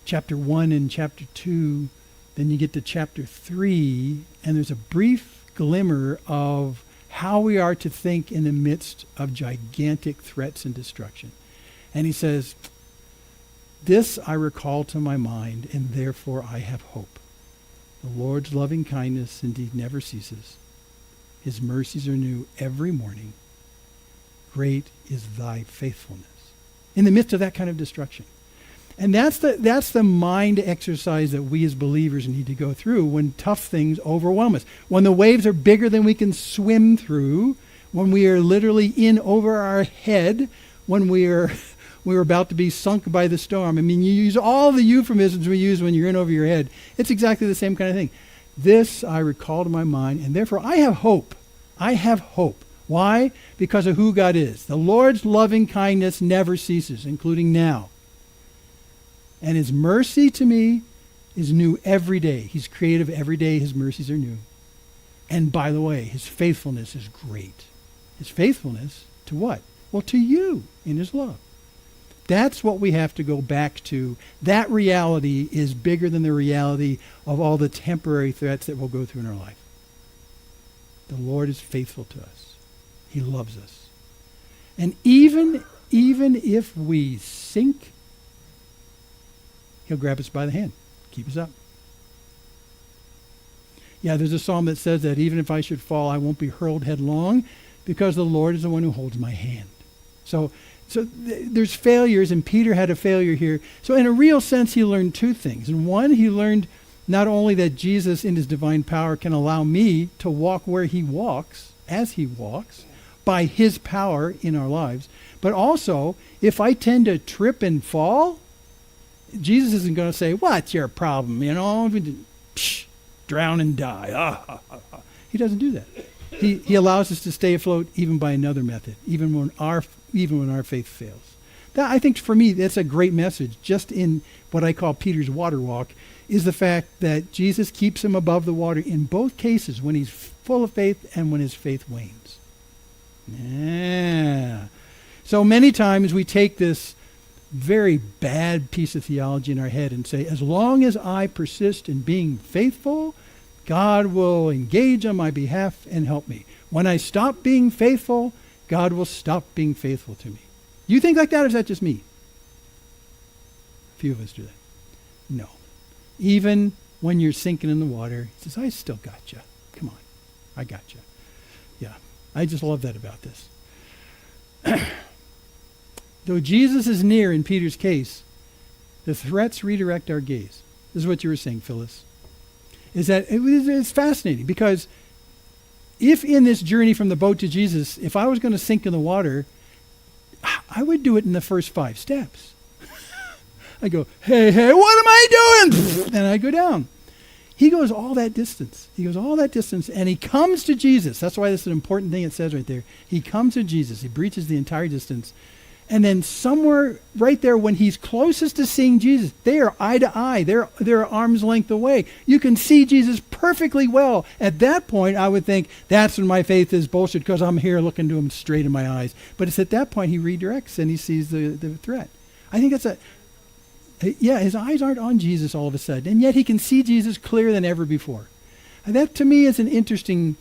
chapter 1 and chapter 2, then you get to chapter 3, and there's a brief glimmer of how we are to think in the midst of gigantic threats and destruction. And he says, this I recall to my mind, and therefore I have hope. The Lord's loving kindness indeed never ceases. His mercies are new every morning. Great is thy faithfulness. In the midst of that kind of destruction. And that's the mind exercise that we as believers need to go through when tough things overwhelm us. When the waves are bigger than we can swim through, when we are literally in over our head, when we're about to be sunk by the storm. I mean, you use all the euphemisms we use when you're in over your head. It's exactly the same kind of thing. This I recall to my mind, and therefore I have hope. I have hope. Why? Because of who God is. The Lord's loving kindness never ceases, including now. And his mercy to me is new every day. He's creative every day. His mercies are new. And by the way, his faithfulness is great. His faithfulness to what? Well, to you in his love. That's what we have to go back to. That reality is bigger than the reality of all the temporary threats that we'll go through in our life. The Lord is faithful to us. He loves us. And even if we sink, he'll grab us by the hand, keep us up. Yeah, there's a psalm that says that even if I should fall, I won't be hurled headlong because the Lord is the one who holds my hand. So there's failures, and Peter had a failure here. So in a real sense, he learned two things. And one, he learned not only that Jesus in his divine power can allow me to walk where he walks, as he walks, by his power in our lives, but also if I tend to trip and fall, Jesus isn't going to say, what's your problem? Drown and die. He doesn't do that. He allows us to stay afloat even by another method, even when our faith fails. That, I think for me, that's a great message, just in what I call Peter's water walk, is the fact that Jesus keeps him above the water in both cases, when he's full of faith and when his faith wanes. Yeah. So many times we take this very bad piece of theology in our head and say, as long as I persist in being faithful, God will engage on my behalf and help me. When I stop being faithful, God will stop being faithful to me. You think like that, or is that just me? Few of us do that. No. Even when you're sinking in the water, he says, I still got you. Come on. I got you. Yeah. I just love that about this. Though Jesus is near in Peter's case, the threats redirect our gaze. This is what you were saying, Phyllis. Is that it's fascinating, because if in this journey from the boat to Jesus, if I was going to sink in the water, I would do it in the first 5 steps. I go, hey, what am I doing? And I go down. He goes all that distance. And he comes to Jesus. That's why this is an important thing it says right there. He comes to Jesus. He breaches the entire distance. And then somewhere right there, when he's closest to seeing Jesus, they are eye to eye. They're arm's length away. You can see Jesus perfectly well. At that point, I would think, that's when my faith is bullshit, because I'm here looking to him straight in my eyes. But it's at that point he redirects and he sees the threat. I think his eyes aren't on Jesus all of a sudden, and yet he can see Jesus clearer than ever before. And that, to me, is an interesting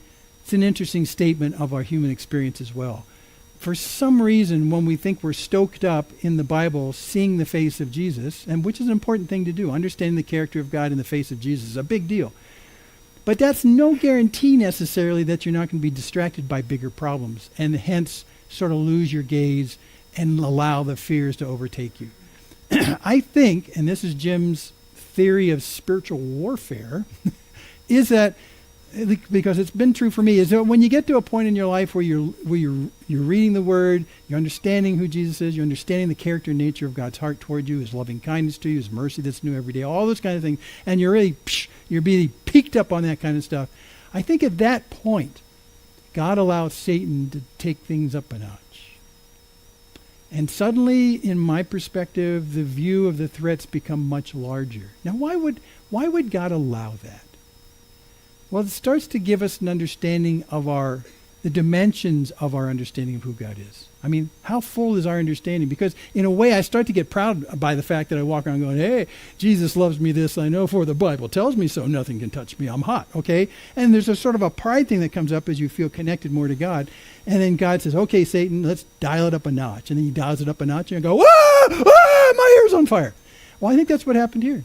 statement of our human experience as well. For some reason, when we think we're stoked up in the Bible, seeing the face of Jesus, and which is an important thing to do, understanding the character of God in the face of Jesus is a big deal. But that's no guarantee necessarily that you're not going to be distracted by bigger problems and hence sort of lose your gaze and allow the fears to overtake you. I think, and this is Jim's theory of spiritual warfare, is that, because it's been true for me, is that when you get to a point in your life where you're reading the Word, you're understanding who Jesus is, you're understanding the character and nature of God's heart toward you, His loving kindness to you, His mercy that's new every day, all those kind of things, and you're being piqued up on that kind of stuff. I think at that point, God allows Satan to take things up a notch. And suddenly, in my perspective, the view of the threats become much larger. Now, why would God allow that? Well, it starts to give us an understanding of the dimensions of our understanding of who God is. I mean, how full is our understanding? Because in a way, I start to get proud by the fact that I walk around going, hey, Jesus loves me, this I know, for the Bible tells me so. Nothing can touch me. I'm hot, okay? And there's a sort of a pride thing that comes up as you feel connected more to God. And then God says, okay, Satan, let's dial it up a notch. And then he dials it up a notch and I go, my hair's on fire. Well, I think that's what happened here.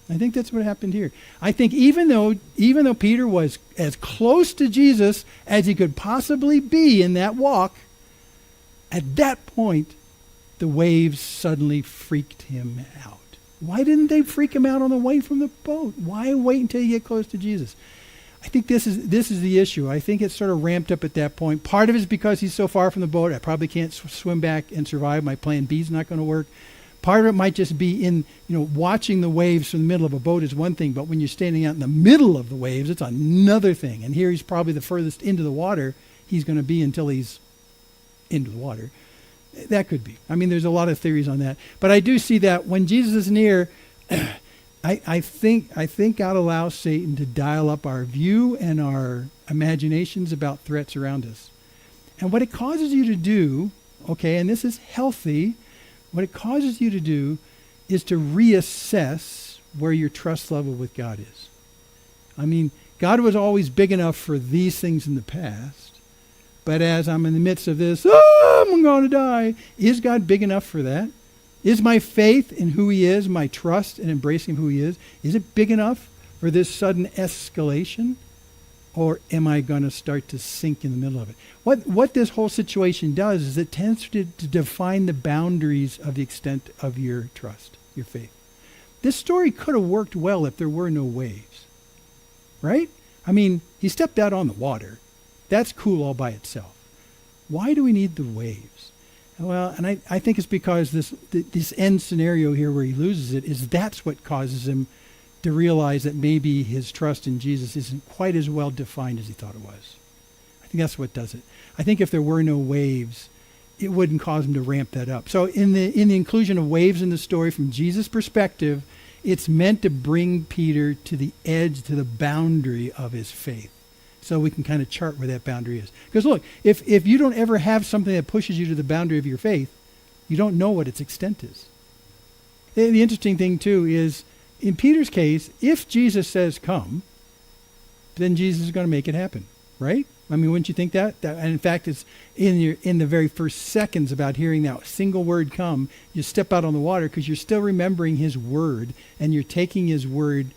I think even though Peter was as close to Jesus as he could possibly be in that walk, at that point, the waves suddenly freaked him out. Why didn't they freak him out on the way from the boat? Why wait until you get close to Jesus? I think this is the issue. I think it's sort of ramped up at that point. Part of it is because he's so far from the boat, I probably can't swim back and survive. My plan B is not going to work. Part of it might just be watching the waves from the middle of a boat is one thing, but when you're standing out in the middle of the waves, it's another thing. And here he's probably the furthest into the water he's going to be until he's into the water. That could be. I mean, there's a lot of theories on that. But I do see that when Jesus is near, I think God allows Satan to dial up our view and our imaginations about threats around us. And what it causes you to do, okay, and this is healthy, what it causes you to do is to reassess where your trust level with God is. I mean, God was always big enough for these things in the past, but as I'm in the midst of this, I'm going to die, is God big enough for that? Is my faith in who He is, my trust in embracing who He is it big enough for this sudden escalation? Or am I going to start to sink in the middle of it? What this whole situation does is it tends to define the boundaries of the extent of your trust, your faith. This story could have worked well if there were no waves, right? I mean, he stepped out on the water. That's cool all by itself. Why do we need the waves? Well, and I think it's because this end scenario here where he loses it that's what causes him to realize that maybe his trust in Jesus isn't quite as well defined as he thought it was. I think that's what does it. I think if there were no waves, it wouldn't cause him to ramp that up. So in the inclusion of waves in the story from Jesus' perspective, it's meant to bring Peter to the edge, to the boundary of his faith. So we can kind of chart where that boundary is. Because look, if you don't ever have something that pushes you to the boundary of your faith, you don't know what its extent is. The interesting thing too is, in Peter's case, if Jesus says come, then Jesus is going to make it happen, right? I mean, wouldn't you think that? And in fact, it's in the very first seconds about hearing that single word come, you step out on the water because you're still remembering His word and you're taking His word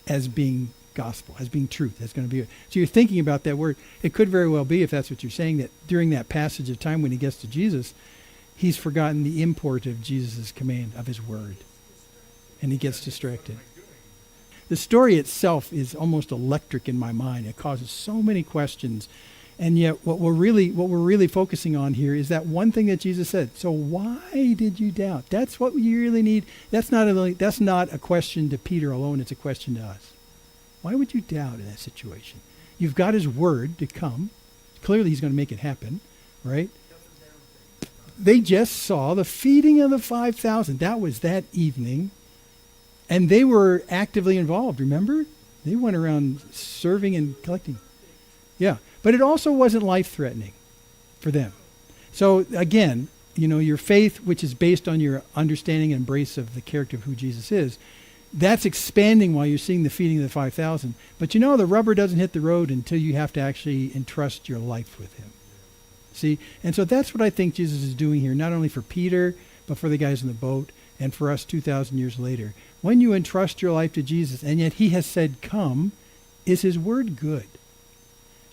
as being gospel, as being truth. That's going to be it. So you're thinking about that word. It could very well be, if that's what you're saying, that during that passage of time when he gets to Jesus, he's forgotten the import of Jesus' command, of His word. And he gets distracted. The story itself is almost electric in my mind. It causes so many questions. And yet what we're really focusing on here is that one thing that Jesus said. So why did you doubt? That's what you really need. That's not a question to Peter alone. It's a question to us. Why would you doubt in that situation? You've got His word to come. Clearly He's going to make it happen, right? They just saw the feeding of the 5,000. That was that evening. And they were actively involved, remember? They went around serving and collecting. Yeah, but it also wasn't life-threatening for them. So again, your faith, which is based on your understanding and embrace of the character of who Jesus is, that's expanding while you're seeing the feeding of the 5,000. But the rubber doesn't hit the road until you have to actually entrust your life with Him. See? And so that's what I think Jesus is doing here, not only for Peter, but for the guys in the boat and for us 2,000 years later. When you entrust your life to Jesus, and yet He has said, come, Is his word good?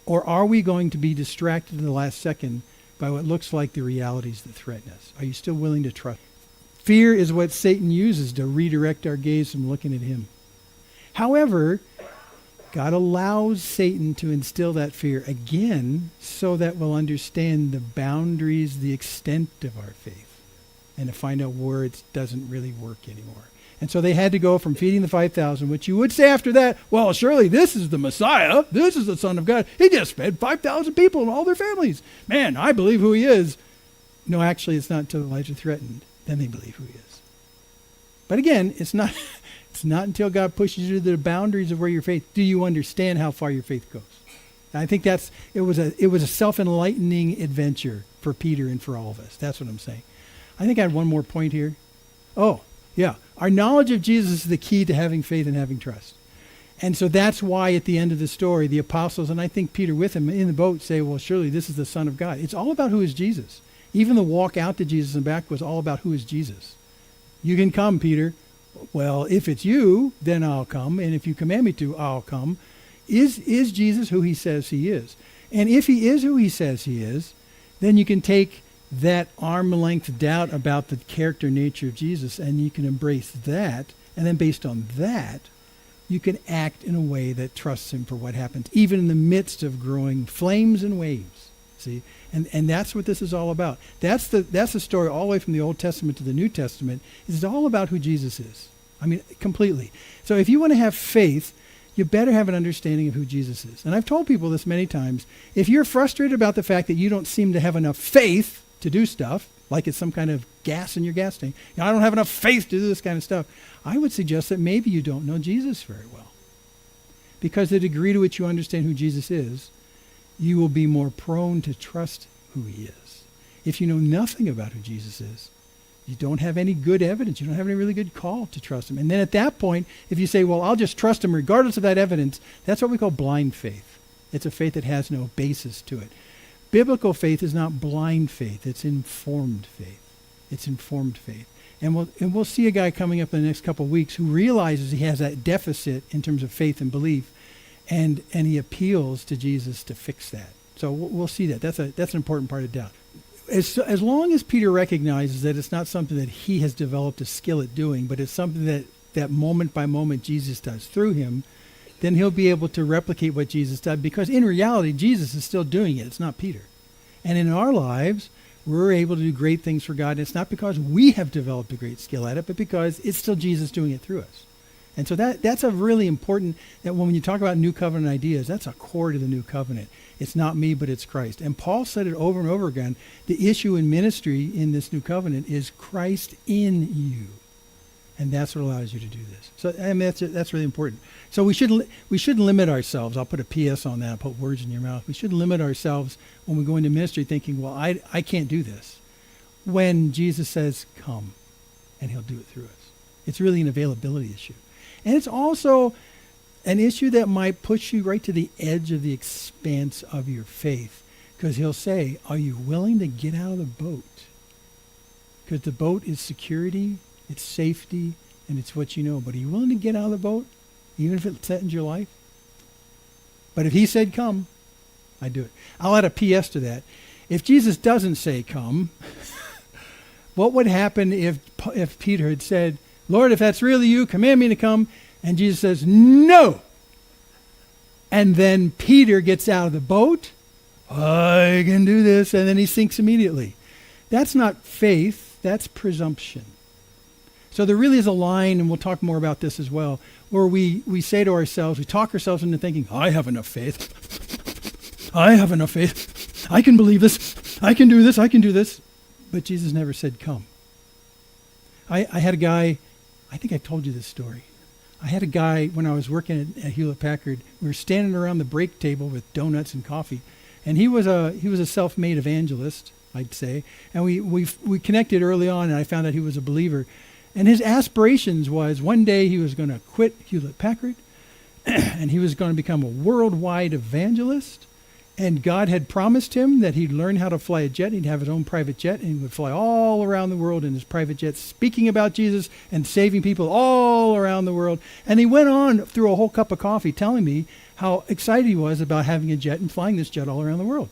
Or are we going to be distracted in the last second by what looks like the realities that threaten us? Are you still willing to trust? Fear is what Satan uses to redirect our gaze from looking at him. However, God allows Satan to instill that fear again so that we'll understand the boundaries, the extent of our faith, and to find out where it doesn't really work anymore. And so they had to go from feeding the 5,000, which you would say after that, well, surely this is the Messiah. This is the Son of God. He just fed 5,000 people and all their families. Man, I believe who he is. No, actually, it's not until Elijah threatened. Then they believe who he is. But again, it's not until God pushes you to the boundaries of where your faith, do you understand how far your faith goes. And I think it was a self-enlightening adventure for Peter and for all of us. That's what I'm saying. I think I had one more point here. Oh, yeah. Our knowledge of Jesus is the key to having faith and having trust. And so that's why at the end of the story, the apostles, and I think Peter with him in the boat, say, well, surely this is the Son of God. It's all about who is Jesus. Even the walk out to Jesus and back was all about who is Jesus. You can come, Peter. Well, if it's you, then I'll come. And if you command me to, I'll come. Is Jesus who he says he is? And if he is who he says he is, then you can take that arm-length doubt about the character nature of Jesus, and you can embrace that, and then based on that, you can act in a way that trusts him for what happens, even in the midst of growing flames and waves. See, and that's what this is all about. That's the story all the way from the Old Testament to the New Testament. It's all about who Jesus is. I mean, completely. So if you want to have faith, you better have an understanding of who Jesus is. And I've told people this many times. If you're frustrated about the fact that you don't seem to have enough faith to do stuff, like it's some kind of gas in your gas tank. I don't have enough faith to do this kind of stuff. I would suggest that maybe you don't know Jesus very well. Because the degree to which you understand who Jesus is, you will be more prone to trust who he is. If you know nothing about who Jesus is, you don't have any good evidence. You don't have any really good call to trust him. And then at that point, if you say, well, I'll just trust him regardless of that evidence, that's what we call blind faith. It's a faith that has no basis to it. Biblical faith is not blind faith. It's informed faith. It's informed faith. And we'll see a guy coming up in the next couple of weeks who realizes he has that deficit in terms of faith and belief, and he appeals to Jesus to fix that. So we'll see that. That's an important part of doubt. As long as Peter recognizes that it's not something that he has developed a skill at doing, but it's something that moment by moment Jesus does through him, then he'll be able to replicate what Jesus did, because in reality, Jesus is still doing it. It's not Peter. And in our lives, we're able to do great things for God. And it's not because we have developed a great skill at it, but because it's still Jesus doing it through us. And so that's a really important, that when you talk about new covenant ideas, that's a core to the new covenant. It's not me, but it's Christ. And Paul said it over and over again. The issue in ministry in this new covenant is Christ in you. And that's what allows you to do this. So I mean, that's really important. So we shouldn't limit ourselves. I'll put a PS on that. I'll put words in your mouth. We shouldn't limit ourselves when we go into ministry thinking, well, I can't do this. When Jesus says, come, and he'll do it through us. It's really an availability issue. And it's also an issue that might push you right to the edge of the expanse of your faith. Because he'll say, are you willing to get out of the boat? Because the boat is security, it's safety, and it's what you know. But are you willing to get out of the boat, even if it threatens your life? But if he said come, I do it. I'll add a PS to that. If Jesus doesn't say come, what would happen if Peter had said, Lord, if that's really you, command me to come, and Jesus says, no. And then Peter gets out of the boat, I can do this, and then he sinks immediately. That's not faith, that's presumption. So there really is a line, and we'll talk more about this as well, where we say to ourselves, we talk ourselves into thinking, I have enough faith. I have enough faith. I can believe this. I can do this. I can do this. But Jesus never said come. I had a guy, I think I told you this story. I had a guy when I was working at Hewlett-Packard. We were standing around the break table with donuts and coffee. And he was a self-made evangelist, I'd say. And we connected early on, and I found out he was a believer. And his aspirations was one day he was going to quit Hewlett-Packard, and he was going to become a worldwide evangelist. And God had promised him that he'd learn how to fly a jet. He'd have his own private jet, and he would fly all around the world in his private jet, speaking about Jesus and saving people all around the world. And he went on through a whole cup of coffee telling me how excited he was about having a jet and flying this jet all around the world.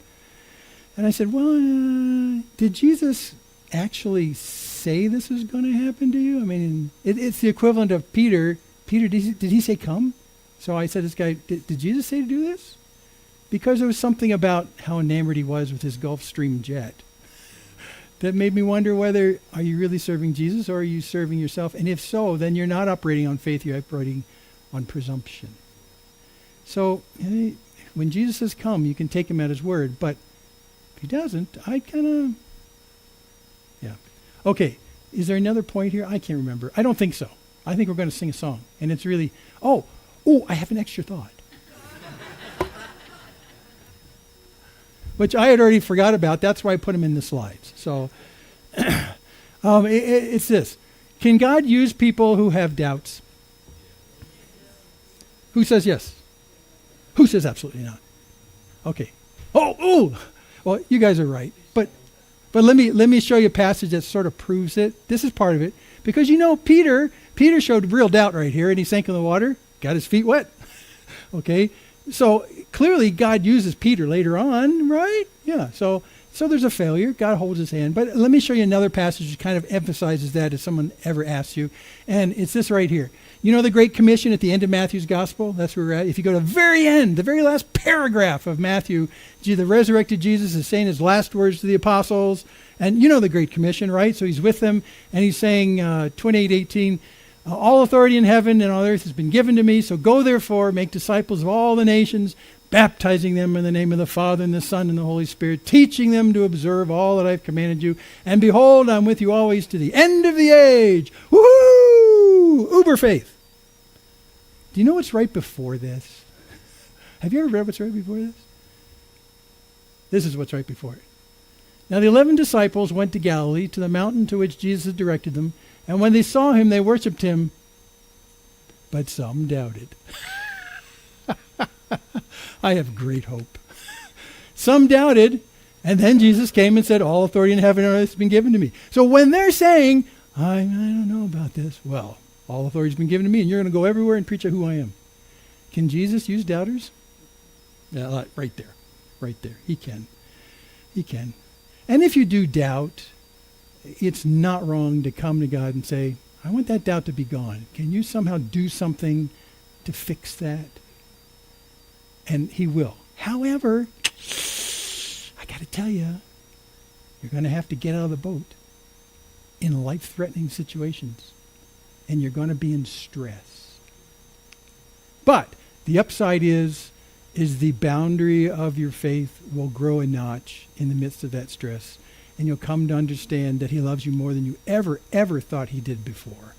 And I said, well, did Jesus actually say this is going to happen to you? I mean, it's the equivalent of Peter. Peter, did he say come? So I said, this guy, did Jesus say to do this? Because there was something about how enamored he was with his Gulfstream jet that made me wonder whether, are you really serving Jesus or are you serving yourself? And if so, then you're not operating on faith, you're operating on presumption. So when Jesus says come, you can take him at his word. But if he doesn't, I kind of, yeah. Okay, is there another point here? I can't remember. I don't think so. I think we're going to sing a song. And it's really, oh, I have an extra thought. Which I had already forgot about. That's why I put them in the slides. So it's this. Can God use people who have doubts? Who says yes? Who says absolutely not? Okay. Well, you guys are right. But let me show you a passage that sort of proves it. This is part of it. Because Peter showed real doubt right here, and he sank in the water, got his feet wet. Okay? So clearly God uses Peter later on, right? Yeah. So there's a failure. God holds his hand. But let me show you another passage that kind of emphasizes that if someone ever asks you. And it's this right here. You know the Great Commission at the end of Matthew's Gospel? That's where we're at. If you go to the very end, the very last paragraph of Matthew, the resurrected Jesus is saying his last words to the apostles. And you know the Great Commission, right? So he's with them, and he's saying, 28:18, all authority in heaven and on earth has been given to me, so go therefore, make disciples of all the nations, baptizing them in the name of the Father and the Son and the Holy Spirit, teaching them to observe all that I've commanded you. And behold, I'm with you always to the end of the age. Woohoo! Uber faith. Do you know what's right before this? Have you ever read what's right before this? This is what's right before it. Now the 11 disciples went to Galilee, to the mountain to which Jesus had directed them. And when they saw him, they worshipped him, but some doubted. I have great hope. Some doubted, and then Jesus came and said, all authority in heaven and earth has been given to me. So when they're saying, I don't know about this, well, all authority has been given to me, and you're going to go everywhere and preach who I am. Can Jesus use doubters? Yeah, right there. He can. And if you do doubt, it's not wrong to come to God and say, I want that doubt to be gone. Can you somehow do something to fix that? And he will. However, I got to tell you, you're going to have to get out of the boat in life-threatening situations. And you're going to be in stress. But the upside is the boundary of your faith will grow a notch in the midst of that stress. And you'll come to understand that he loves you more than you ever thought he did before.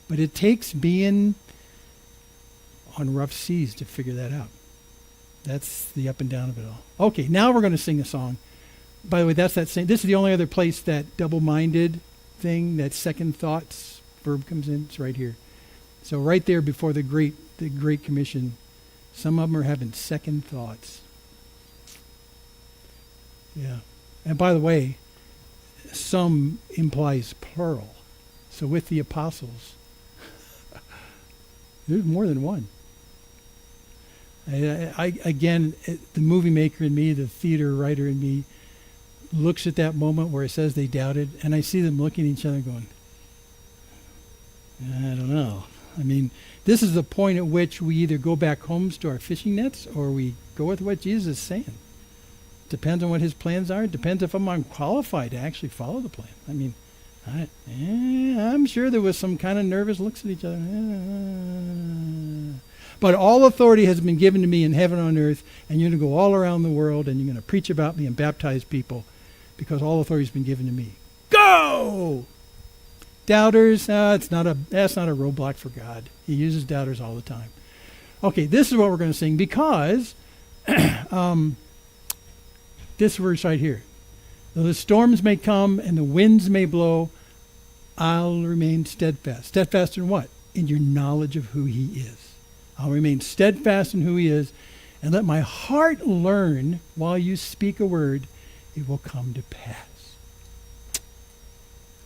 But it takes being on rough seas to figure that out. That's the up and down of it all. Okay, now we're going to sing a song. By the way, that's that same. This is the only other place that double-minded thing, that second thoughts verb comes in. It's right here. So right there before the Great Commission, some of them are having second thoughts. Yeah. And by the way, some implies plural. So with the apostles, there's more than one. Again, the movie maker in me, the theater writer in me, looks at that moment where it says they doubted, and I see them looking at each other going, I don't know. I mean, this is the point at which we either go back homes to our fishing nets or we go with what Jesus is saying. Depends on what his plans are. It depends if I'm unqualified to actually follow the plan. I mean, I'm sure there was some kind of nervous looks at each other. But all authority has been given to me in heaven and on earth, and you're going to go all around the world and you're going to preach about me and baptize people because all authority has been given to me. Go! Doubters, that's not a roadblock for God. He uses doubters all the time. Okay, this is what we're going to sing because this verse right here. Though the storms may come and the winds may blow, I'll remain steadfast. Steadfast in what? In your knowledge of who he is. I'll remain steadfast in who he is, and let my heart learn while you speak a word, it will come to pass.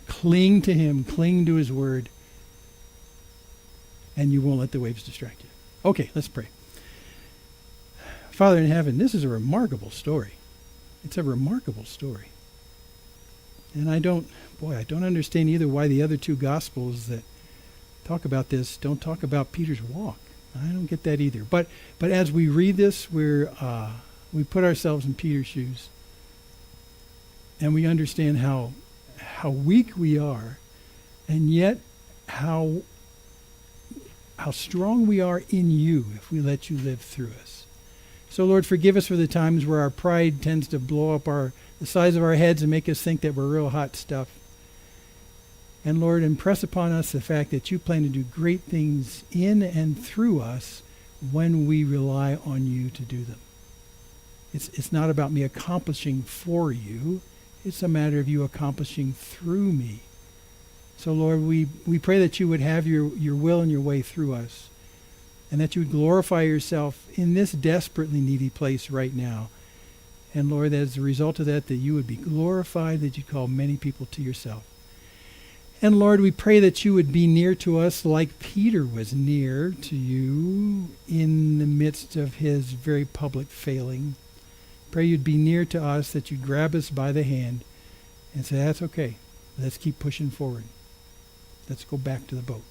Cling to him, cling to his word, and you won't let the waves distract you. Okay, let's pray. Father in heaven, this is a remarkable story. It's a remarkable story. And I don't understand either why the other two Gospels that talk about this don't talk about Peter's walk. I don't get that either. But as we read this, we put ourselves in Peter's shoes. And we understand how weak we are, and yet how strong we are in you if we let you live through us. So Lord, forgive us for the times where our pride tends to blow up the size of our heads and make us think that we're real hot stuff. And Lord, impress upon us the fact that you plan to do great things in and through us when we rely on you to do them. It's not about me accomplishing for you. It's a matter of you accomplishing through me. So Lord, we pray that you would have your will and your way through us, and that you would glorify yourself in this desperately needy place right now. And Lord, as a result of that you would be glorified, that you'd call many people to yourself. And Lord, we pray that you would be near to us like Peter was near to you in the midst of his very public failing. Pray you'd be near to us, that you'd grab us by the hand and say, that's okay. Let's keep pushing forward. Let's go back to the boat.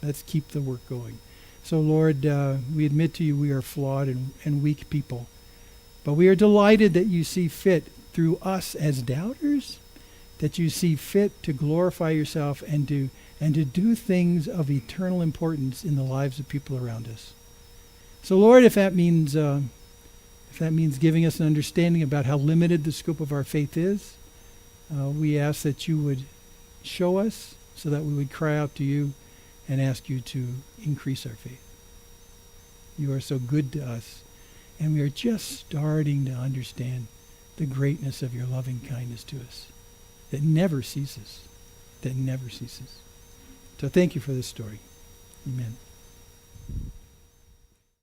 Let's keep the work going. So Lord, we admit to you we are flawed and weak people. But we are delighted that you see fit through us as doubters, that you see fit to glorify yourself and to do things of eternal importance in the lives of people around us. So Lord, if that means giving us an understanding about how limited the scope of our faith is, we ask that you would show us so that we would cry out to you and ask you to increase our faith. You are so good to us, and we are just starting to understand the greatness of your loving kindness to us that never ceases, So thank you for this story. Amen.